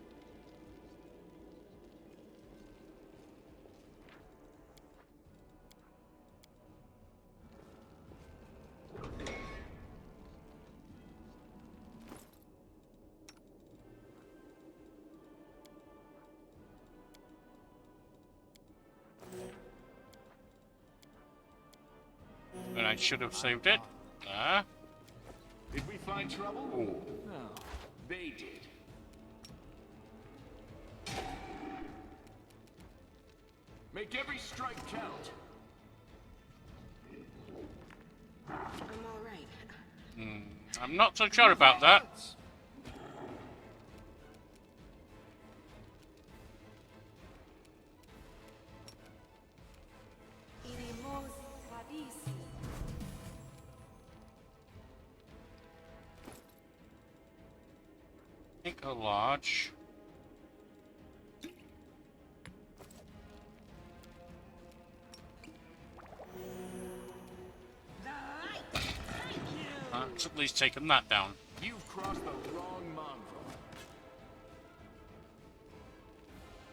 And I should have saved it. Ah. Did we find trouble? Ooh. No, they did. Make every strike count. I'm all right. I'm not so sure about that. Inimos tradisi. Think a large. That's at least taken that down. You've crossed the wrong mongrel.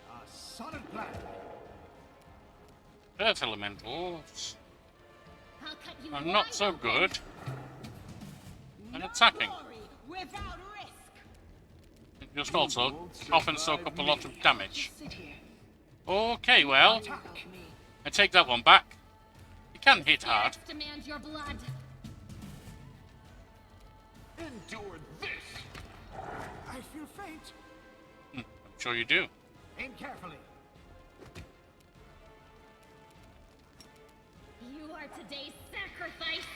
A solid plan. Earth elementals I'll cut you are wide not so open. good at attacking. Without risk. They just also often soak up a lot of damage. Just sit here. Okay, well, Help me. I take that one back. You can hit hard. Spirits demand your blood. Endure this. I feel faint. I'm sure you do. Aim carefully. You are today's sacrifice.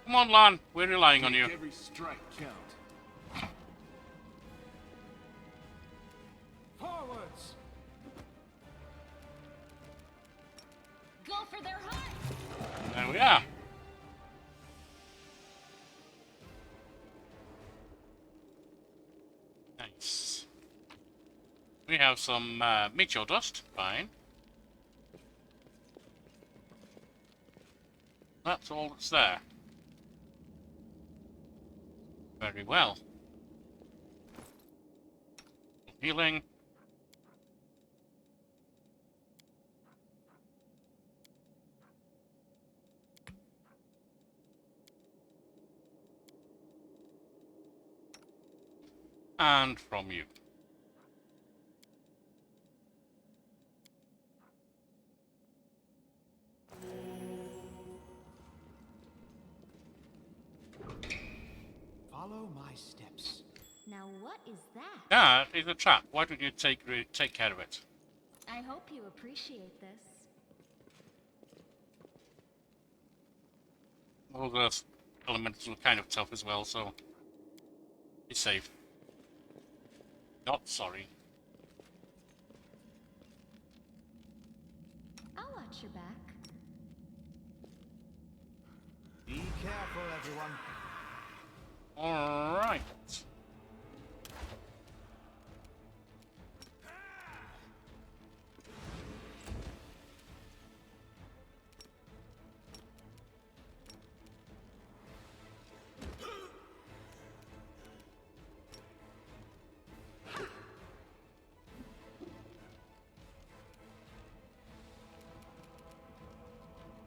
Come on, Lan. We're relying on you. Make every strike count. Forwards. Go for their heart. There we are. Nice. We have some meteor dust. Fine. That's all that's there. Very well. Healing. And from you. Follow my steps. Now what is that? That is a trap. Why don't you take care of it? I hope you appreciate this. All the elementals are kind of tough as well, so be safe. Not sorry. I'll watch your back. Be careful, everyone. All right.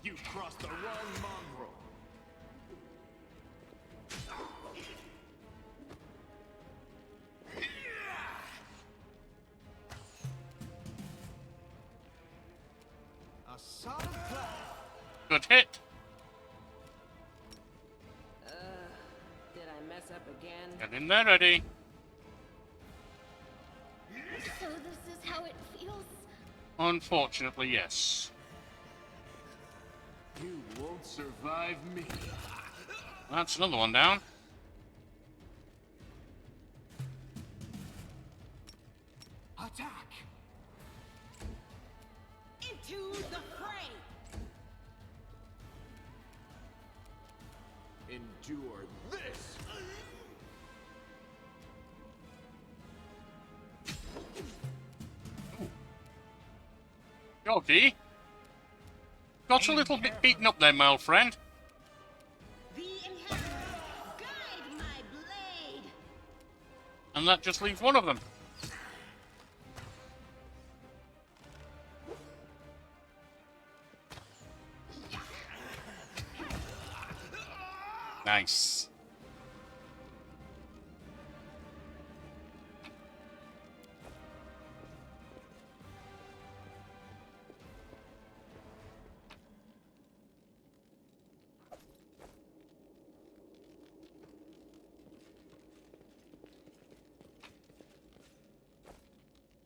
You've crossed the wrong mongrel. A solid plan. Good hit. Did I mess up again? Get in there, ready. So this is how it feels. Unfortunately, yes. You won't survive me. That's another one down. Attack. Into the fray! endure this. Yorkie, got a little bit beaten up there, my old friend. The inheritors, guide my blade. And that just leaves one of them. Nice.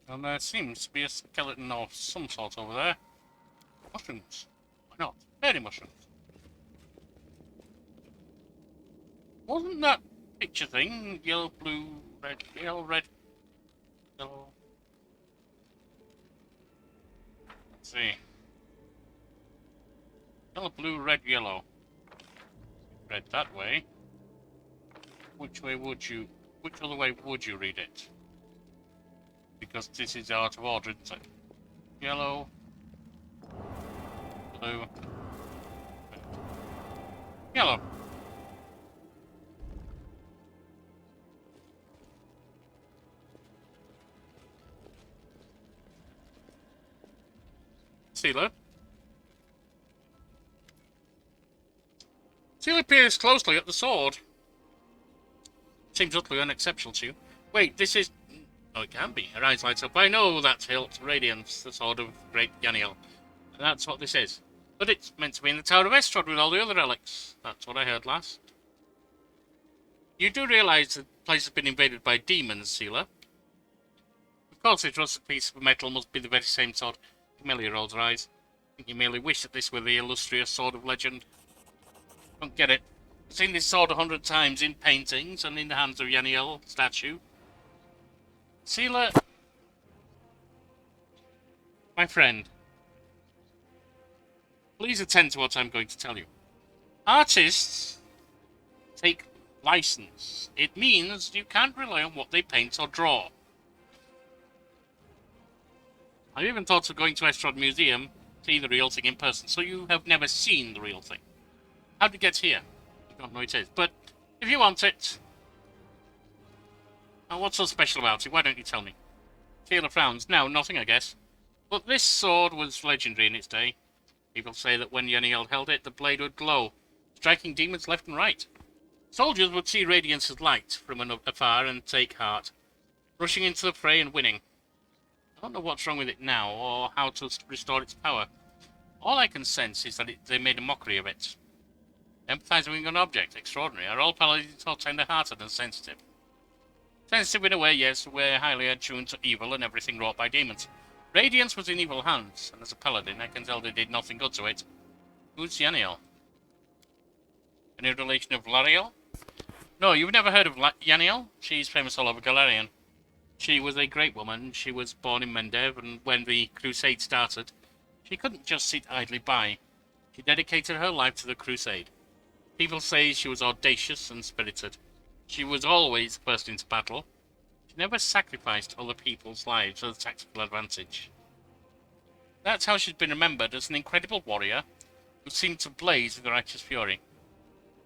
And there seems to be a skeleton of some sort over there. Mushrooms. Why not? Fairy mushrooms. Wasn't that picture thing yellow, blue, red, yellow, red, yellow? Let's see. Yellow, blue, red, yellow. Read that way. Which way would you? Which other way would you read it? Because this is out of order, isn't it? Yellow, blue, red. Yellow. Sealer. Sealer peers closely at the sword. Seems utterly unexceptional to you. Wait, this is... Oh, it can be. Her eyes light up. I know that hilt, Radiance, the sword of Great Yaniel. And that's what this is. But it's meant to be in the Tower of Estrad with all the other relics. That's what I heard last. You do realise the place has been invaded by demons, Sealer? Of course, this rusted piece of metal must be the very same sword. Camellia rolls her eyes. I think you merely wish that this were the illustrious sword of legend. Don't get it. I've seen this sword 100 times in paintings and in the hands of Yaniel statue. Sealer, my friend, please attend to what I'm going to tell you. Artists take license. It means you can't rely on what they paint or draw. I've even thought of going to Estrad Museum to see the real thing in person, so you have never seen the real thing. How'd you get here? You don't know it is, but if you want it... Oh, what's so special about it? Why don't you tell me? Taylor frowns. No, nothing, I guess. But this sword was legendary in its day. People say that when Yaniel held it, the blade would glow, striking demons left and right. Soldiers would see radiance as light from afar and take heart, rushing into the fray and winning. I don't know what's wrong with it now, or how to restore its power. All I can sense is that they made a mockery of it. Empathizing with an object, extraordinary. Are all paladins so tender-hearted and sensitive? Sensitive in a way, yes, we're highly attuned to evil and everything wrought by demons. Radiance was in evil hands, and as a paladin, I can tell they did nothing good to it. Who's Yaniel? Any relation of Golarion? No, you've never heard of Yaniel? She's famous all over Golarion. She was a great woman. She was born in Mendev, and when the crusade started, she couldn't just sit idly by. She dedicated her life to the crusade. People say she was audacious and spirited. She was always first into battle. She never sacrificed other people's lives for the tactical advantage. That's how she's been remembered, as an incredible warrior who seemed to blaze with righteous fury.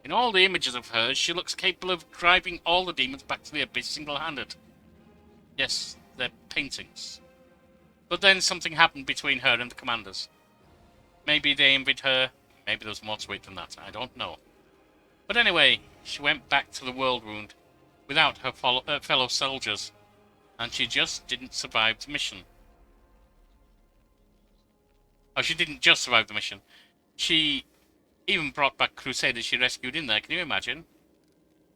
In all the images of her, she looks capable of driving all the demons back to the abyss single-handed. Yes, they're paintings. But then something happened between her and the commanders. Maybe they envied her, maybe there was more to it than that, I don't know. But anyway, she went back to the worldwound without her fellow soldiers, and she just didn't survive the mission. Oh, she didn't just survive the mission. She even brought back crusaders she rescued in there, can you imagine?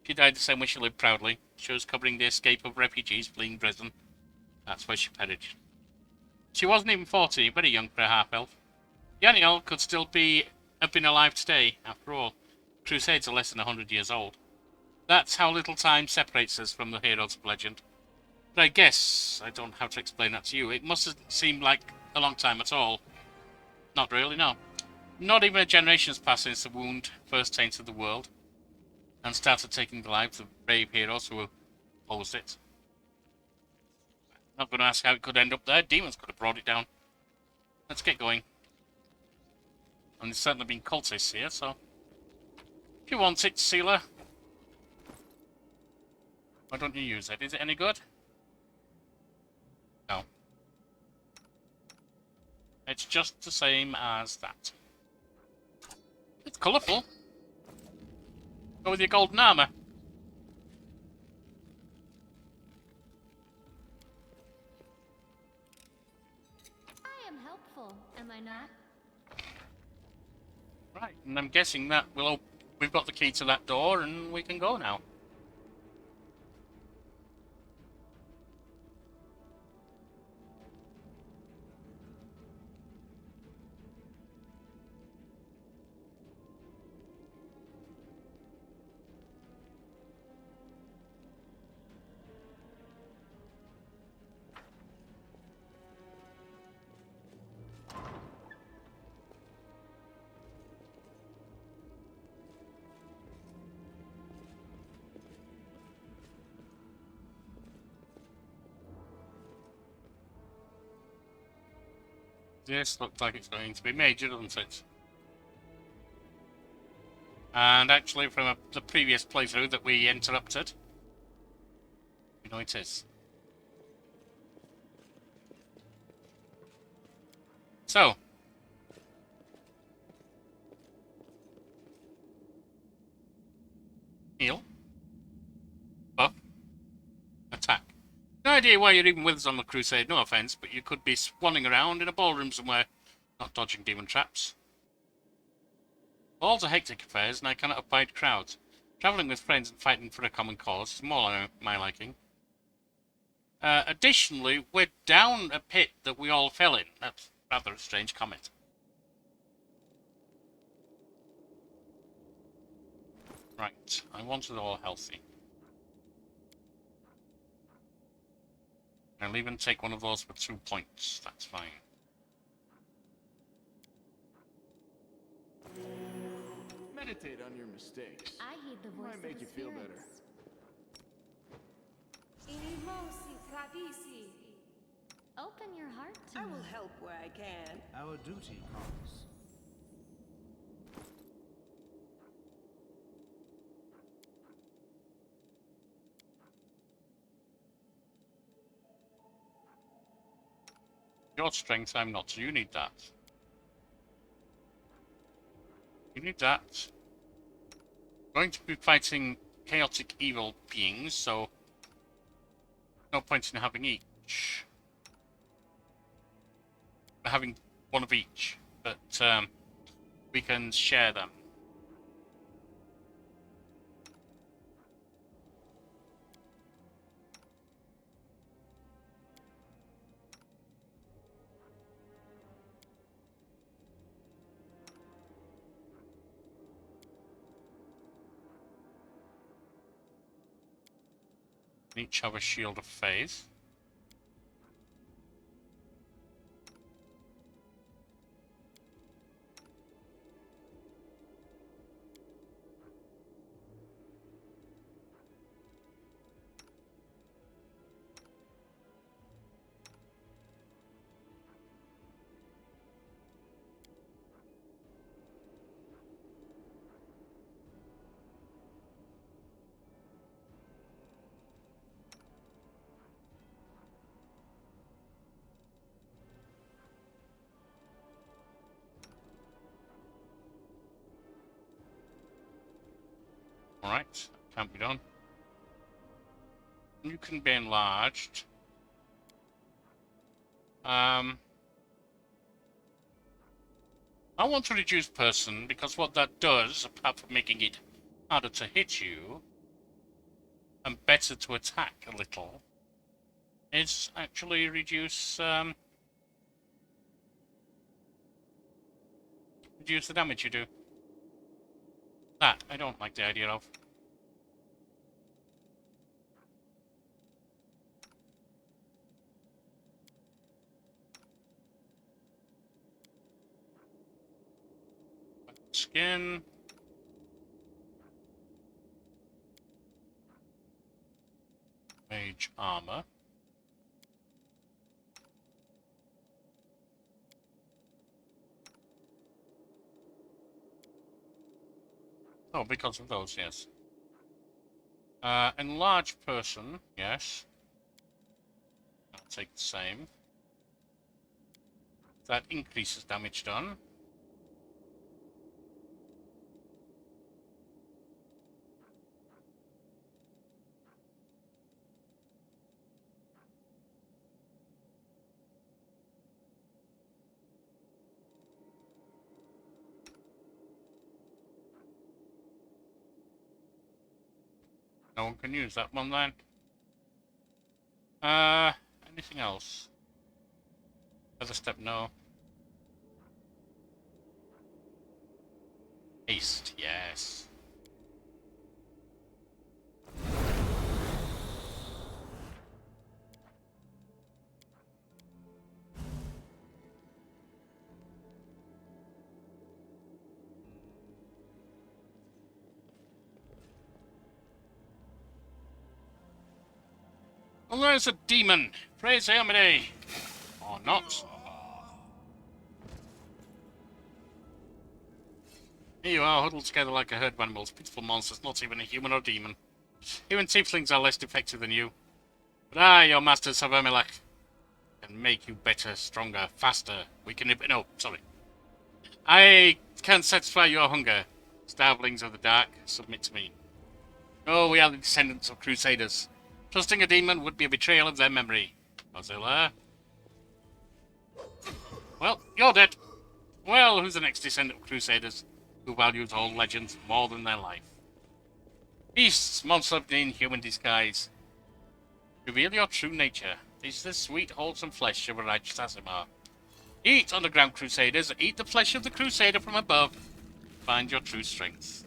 She died the same way she lived proudly. She was covering the escape of refugees fleeing Dresden. That's where she perished. She wasn't even 40, very young for a half-elf. Yaniel could still have been alive today, after all. Crusades are less than 100 years old. That's how little time separates us from the heroes of legend. But I guess I don't have to explain that to you. It mustn't seem like a long time at all. Not really, no. Not even a generation has passed since the wound first tainted the world. and started taking the lives of brave heroes who opposed it. Not going to ask how it could end up there. Demons could have brought it down. Let's get going. And there's certainly been cultists here, so if you want it, Sealer, why don't you use it? Is it any good? No. It's just the same as that. It's colourful. Go with your golden armour. I am helpful, am I not? Right, and I'm guessing that we've got the key to that door and we can go now. This looks like it's going to be major, doesn't it? And actually, from the previous playthrough that we interrupted, you know it is. So, heal, buff, attack. No idea why you're even with us on the crusade, no offense, but you could be swanning around in a ballroom somewhere, not dodging demon traps. Balls are hectic affairs, and I cannot abide crowds. Travelling with friends and fighting for a common cause is more my liking. Additionally, we're down a pit that we all fell in. That's rather a strange comment. Right, I want it all healthy. I'll even take one of those for 2 points. That's fine. Meditate on your mistakes. I heed the voice Might make of you the feel better. spirits. Open your heart to I me. will help where I can. Our duty calls. Your strength, I'm not, so you need that. You need that. Going to be fighting chaotic evil beings, so no point in having each. We're having one of each, but we can share them. Each have a shield of faith. Alright, can't be done. You can be enlarged. I want to reduce person because what that does, apart from making it harder to hit you and better to attack a little, is actually reduce reduce the damage you do. That I don't like the idea of. Skin. armor. Oh, because of those, yes. Enlarged person, yes. I'll take the same. That increases damage done. No one can use that one then. Anything else? Other step, no. Haste, yes. Well, there's a demon. Praise Hermity. Or not. Here you are, huddled together like a herd of animals. Pitiful monsters, not even a human or demon. Even tieflings are less defective than you. But I, your masters of Ermelech, can make you better, stronger, faster. We can... No, sorry. I can satisfy your hunger. Starvelings of the dark, submit to me. Oh, we are the descendants of crusaders. Trusting a demon would be a betrayal of their memory. Mozilla. Well, you're dead. Well, who's the next descendant of crusaders who values old legends more than their life? Beasts, monsters in human disguise. Reveal your true nature. This is the sweet, wholesome flesh of a righteous Aasimar. Eat, underground crusaders. Eat the flesh of the crusader from above. Find your true strength.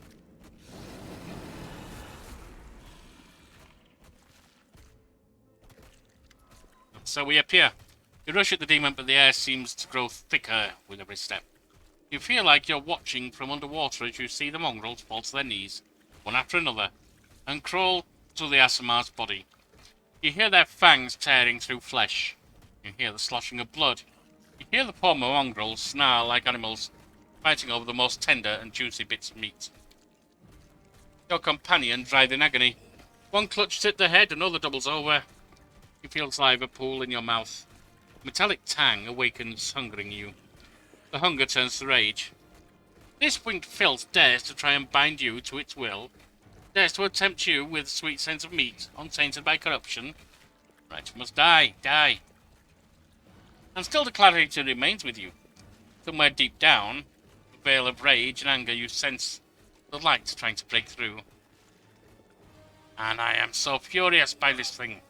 So we appear. You rush at the demon, but the air seems to grow thicker with every step. You feel like you're watching from underwater as you see the mongrels fall to their knees, one after another, and crawl to the Aasimar's body. You hear their fangs tearing through flesh. You hear the sloshing of blood. You hear the poor mongrels snarl like animals, fighting over the most tender and juicy bits of meat. Your companion writhes in agony. One clutches at the head, another doubles over. You feel saliva pool in your mouth. Metallic tang awakens hunger in you. The hunger turns to rage. This winged filth dares to try and bind you to its will. Dares to tempt you with sweet sense of meat, untainted by corruption. Right, you must die, die. And still the clarity remains with you. Somewhere deep down, the veil of rage and anger, you sense the light trying to break through. And I am so furious by this thing.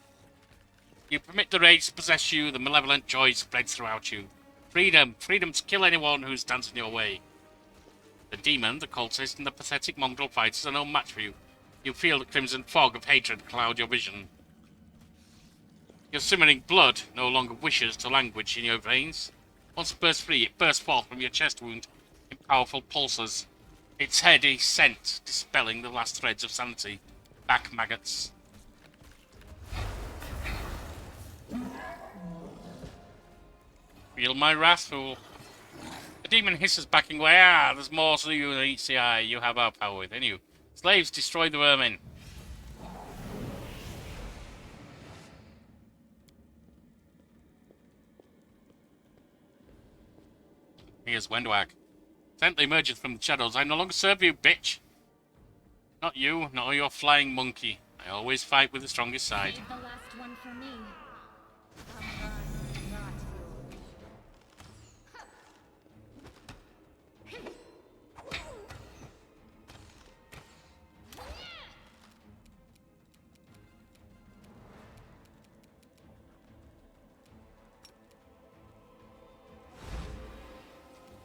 You permit the rage to possess you, the malevolent joy spreads throughout you. Freedom, freedom to kill anyone who stands in your way. The demon, the cultist, and the pathetic mongrel fighters are no match for you. You feel the crimson fog of hatred cloud your vision. Your simmering blood no longer wishes to languish in your veins. Once it bursts free, it bursts forth from your chest wound in powerful pulses. Its head is sent, dispelling the last threads of sanity. Back, maggots. Feel my wrath, fool. The demon hisses, backing away. Ah, there's more to you than each the eye. You have our power within you. Slaves, destroy the vermin. Here's Wenduag. Gently emerges from the shadows. I no longer serve you, bitch. Not you, nor your flying monkey. I always fight with the strongest side. Save the last one for me.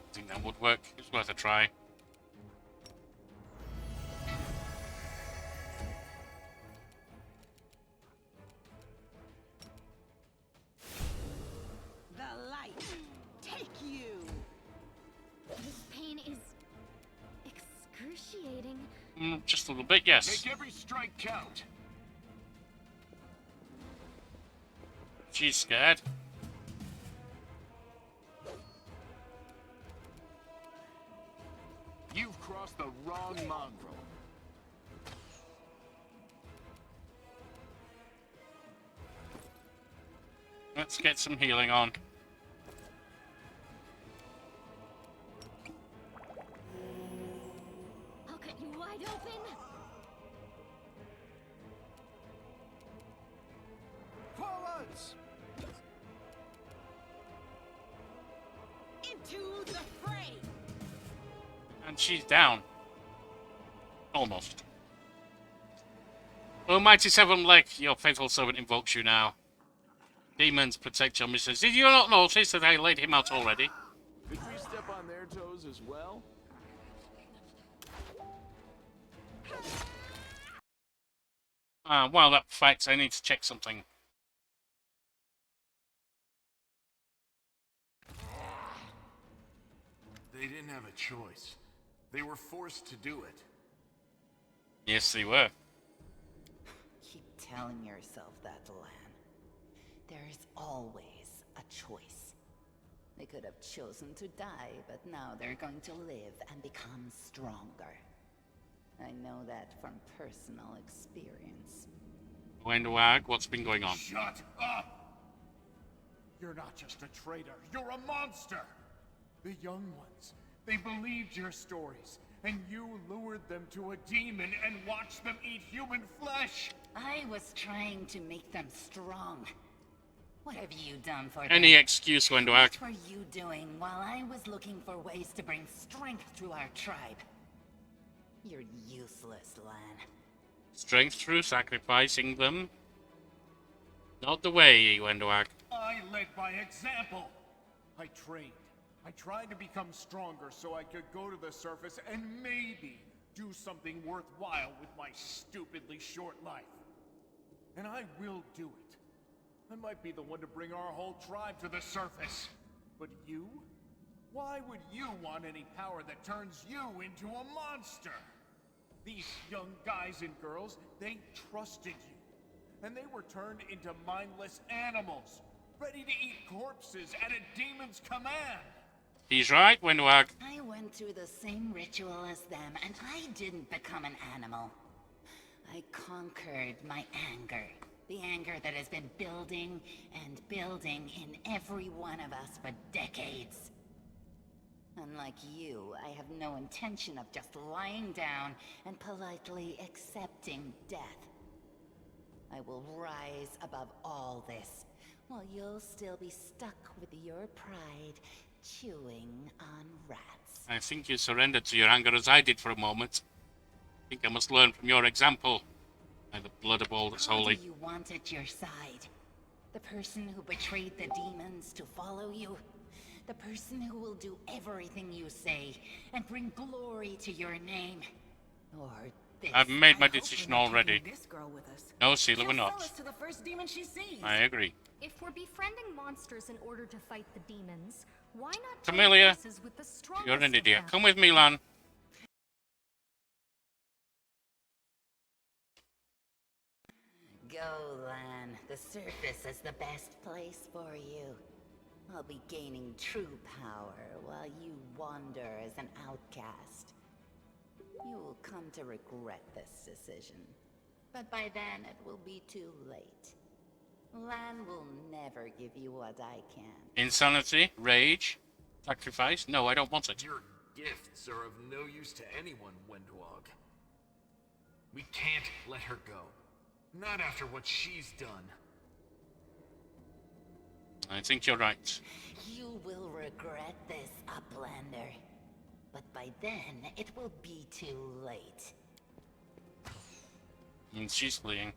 I think that would work. It's worth a try. The light. Take you. This pain is excruciating. Just a little bit, yes. Make every strike count. She's scared. You've crossed the wrong mongrel. Let's get some healing on. I'll cut you wide open. Forwards! Into the fray! And she's down. Almost. Almighty Seven Leg, your faithful servant invokes you now. Demons protect your missus. Did you not notice that I laid him out already? Did we step on their toes as well? While that fights, I need to check something. They didn't have a choice. They were forced to do it. Yes, they were. Keep telling yourself that, Lan. There is always a choice. They could have chosen to die, but now they're going to live and become stronger. I know that from personal experience. Wenduag, what's been going on? Shut up! You're not just a traitor, you're a monster! The young ones, they believed your stories, and you lured them to a demon and watched them eat human flesh! I was trying to make them strong. What have you done for them? Any excuse, Wenduag. What were you doing while I was looking for ways to bring strength to our tribe? You're useless, Lan. Strength through sacrificing them. Not the way, Wenduag. I led by example! I trained. I tried to become stronger so I could go to the surface and maybe do something worthwhile with my stupidly short life. And I will do it. I might be the one to bring our whole tribe to the surface. But you? Why would you want any power that turns you into a monster? These young guys and girls, they trusted you. And they were turned into mindless animals, ready to eat corpses at a demon's command. He's right, Wenduag. I went through the same ritual as them, and I didn't become an animal. I conquered my anger. The anger that has been building and building in every one of us for decades. Unlike you, I have no intention of just lying down and politely accepting death. I will rise above all this, while you'll still be stuck with your pride, chewing on rats. I think you surrendered to your anger as I did for a moment. I think I must learn from your example. By the blood of all that's holy. Who do you want at your side? The person who betrayed the demons to follow you? The person who will do everything you say and bring glory to your name? Or this? I've made my I hope decision we're not already. taking this girl with us. No, Seela, She'll we're sell not. us to the first demon she sees. I agree. If we're befriending monsters in order to fight the demons, why not Camellia, join forces with the strongest you're an of idiot. them? Come with me, Lan. Go, Lan. The surface is the best place for you. I'll be gaining true power while you wander as an outcast. You will come to regret this decision. But by then, it will be too late. Lan will never give you what I can. Insanity, rage, sacrifice. No, I don't want it. Your gifts are of no use to anyone, Wenduag. We can't let her go. Not after what she's done. I think you're right. You will regret this, Uplander. But by then, it will be too late. And she's fleeing.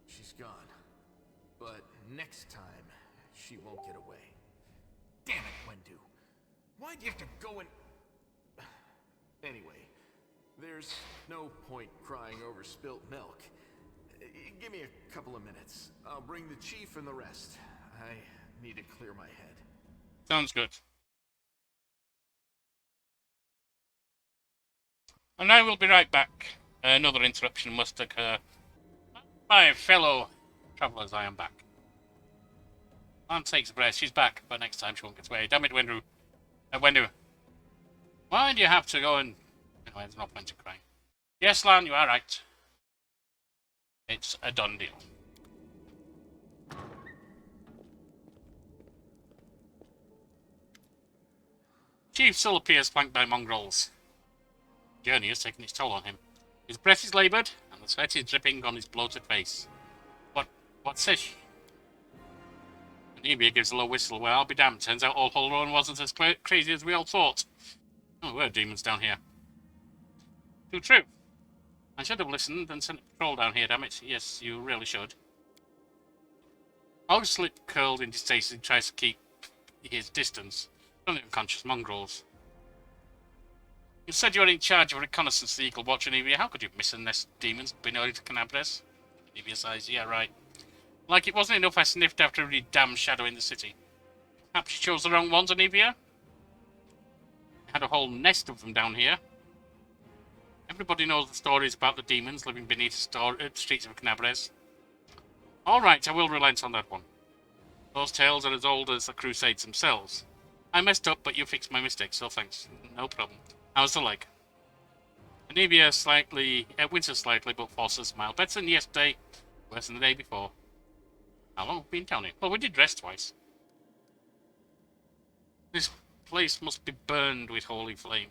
She's gone. But next time, she won't get away. Damn it, Wendu. Why'd you have to go and... Anyway, there's no point crying over spilt milk. Give me a couple of minutes. I'll bring the chief and the rest. I need to clear my head. Sounds good. And I will be right back. Another interruption must occur. My fellow travellers, I am back. Lan takes a breath. She's back, but next time she won't get away. Damn it, Wendu. Wendu. Why do you have to go and... Anyway, there's no point to crying. Yes, Lan, you are right. It's a done deal. Chief still appears flanked by mongrels. The journey has taken its toll on him. His breath is laboured, and the sweat is dripping on his bloated face. What says she? Anivia gives a low whistle. Well, I'll be damned. Turns out all Golarion wasn't as crazy as we all thought. Oh, there were demons down here. Too true. I should have listened and sent a patrol down here, damn it. Yes, you really should. Og's lip curled in distaste as he tries to keep his distance from the unconscious mongrels. You said you were in charge of reconnaissance, the Eagle Watch, Anivia. How could you miss a nest of demons being to Canabres? Anivia sighs. Yeah, right. Like it wasn't enough I sniffed after every damn shadow in the city. Perhaps you chose the wrong ones, Anivia? I had a whole nest of them down here. Everybody knows the stories about the demons living beneath the streets of Canabres. Alright, I will relent on that one. Those tales are as old as the Crusades themselves. I messed up, but you fixed my mistake, so thanks. No problem. How's the leg? Anivia winces slightly, but forces a smile. Better than yesterday, worse than the day before. How long have we been down here? Well, we did rest twice. This place must be burned with holy flame.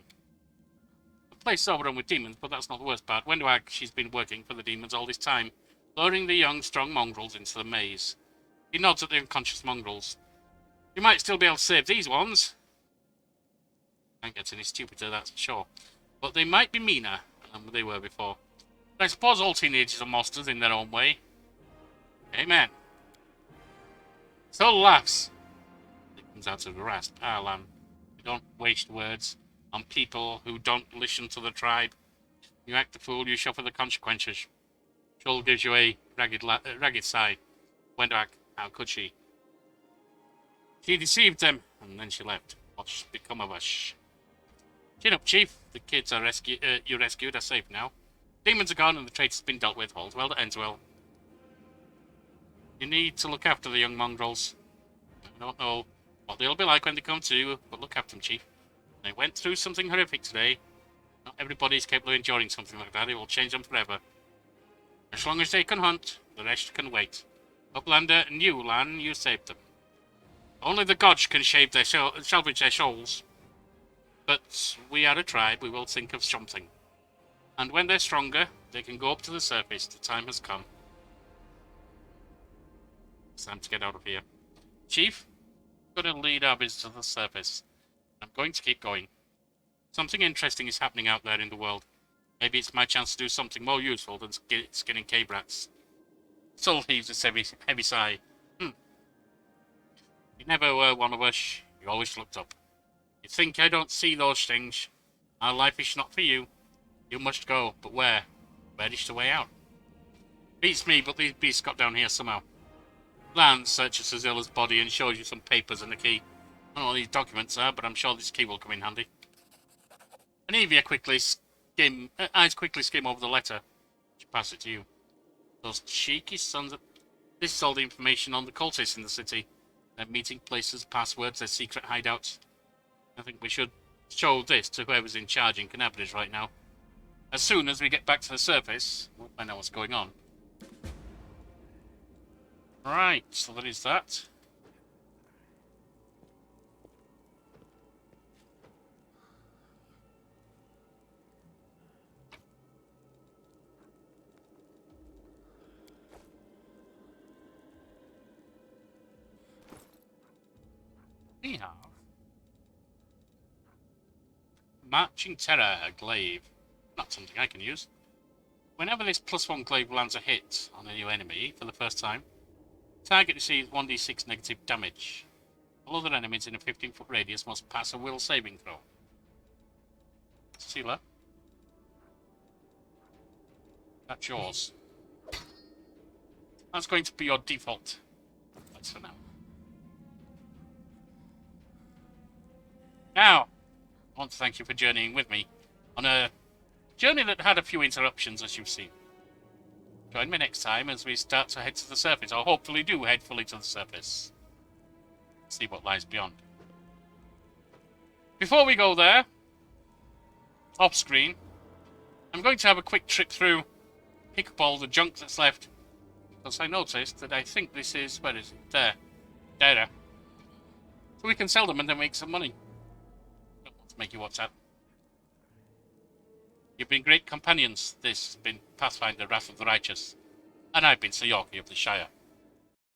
The place is overrun with demons, but that's not the worst part. Wenduag, she's been working for the demons all this time, luring the young, strong mongrels into the maze. He nods at the unconscious mongrels. You might still be able to save these ones. Can't get any stupider, that's for sure. But they might be meaner than they were before. But I suppose all teenagers are monsters in their own way. Amen. So laughs. It comes out of the rasp. Lan, you don't waste words on people who don't listen to the tribe. You act the fool, you suffer the consequences. Shoal gives you a ragged sigh. Wenduag, how could she? She deceived them, and then she left. What's become of us? Chin up, Chief. The kids are you rescued are safe now. Demons are gone, and the traitor's been dealt with. All's well that ends well. You need to look after the young mongrels. I don't know what they'll be like when they come to, but look after them, Chief. They went through something horrific today. Not everybody is capable of enduring something like that. It will change them forever. As long as they can hunt, the rest can wait. Uplander and you, Lan, you saved them. Only the gods can salvage their souls. But we are a tribe, we will think of something. And when they're stronger, they can go up to the surface. The time has come. It's time to get out of here. Chief, I'm going to lead our visit to the surface. I'm going to keep going. Something interesting is happening out there in the world. Maybe it's my chance to do something more useful than skinning cave rats. Soul heaves a heavy sigh. You never were one of us. You always looked up. You think I don't see those things? Our life is not for you. You must go, but where? Where is the way out? Beats me, but these beasts got down here somehow. Lan searches Azilla's body and shows you some papers and a key. I don't know what these documents are, but I'm sure this key will come in handy. Anivia eyes quickly skim over the letter. She passes it to you. Those cheeky sons of... This is all the information on the cultists in the city. Their meeting places, passwords, their secret hideouts. I think we should show this to whoever's in charge in Canabres right now. As soon as we get back to the surface, we'll find out what's going on. Right, so that is that. We have Marching Terror, a glaive. Not something I can use. Whenever this +1 glaive lands a hit on a new enemy for the first time, target receives 1d6 negative damage. All other enemies in a 15-foot radius must pass a will saving throw. Sealer. That's yours. That's going to be your default. That's for now. Now, I want to thank you for journeying with me on a journey that had a few interruptions, as you've seen. Join me next time as we start to head to the surface, or hopefully do head fully to the surface. See what lies beyond. Before we go there, off screen, I'm going to have a quick trip through, pick up all the junk that's left, because I noticed that I think this is, where is it? There. So we can sell them and then make some money. Don't want to make you watch that. You've been great companions. This has been Pathfinder, Wrath of the Righteous. And I've been Sir Yorkie of the Shire.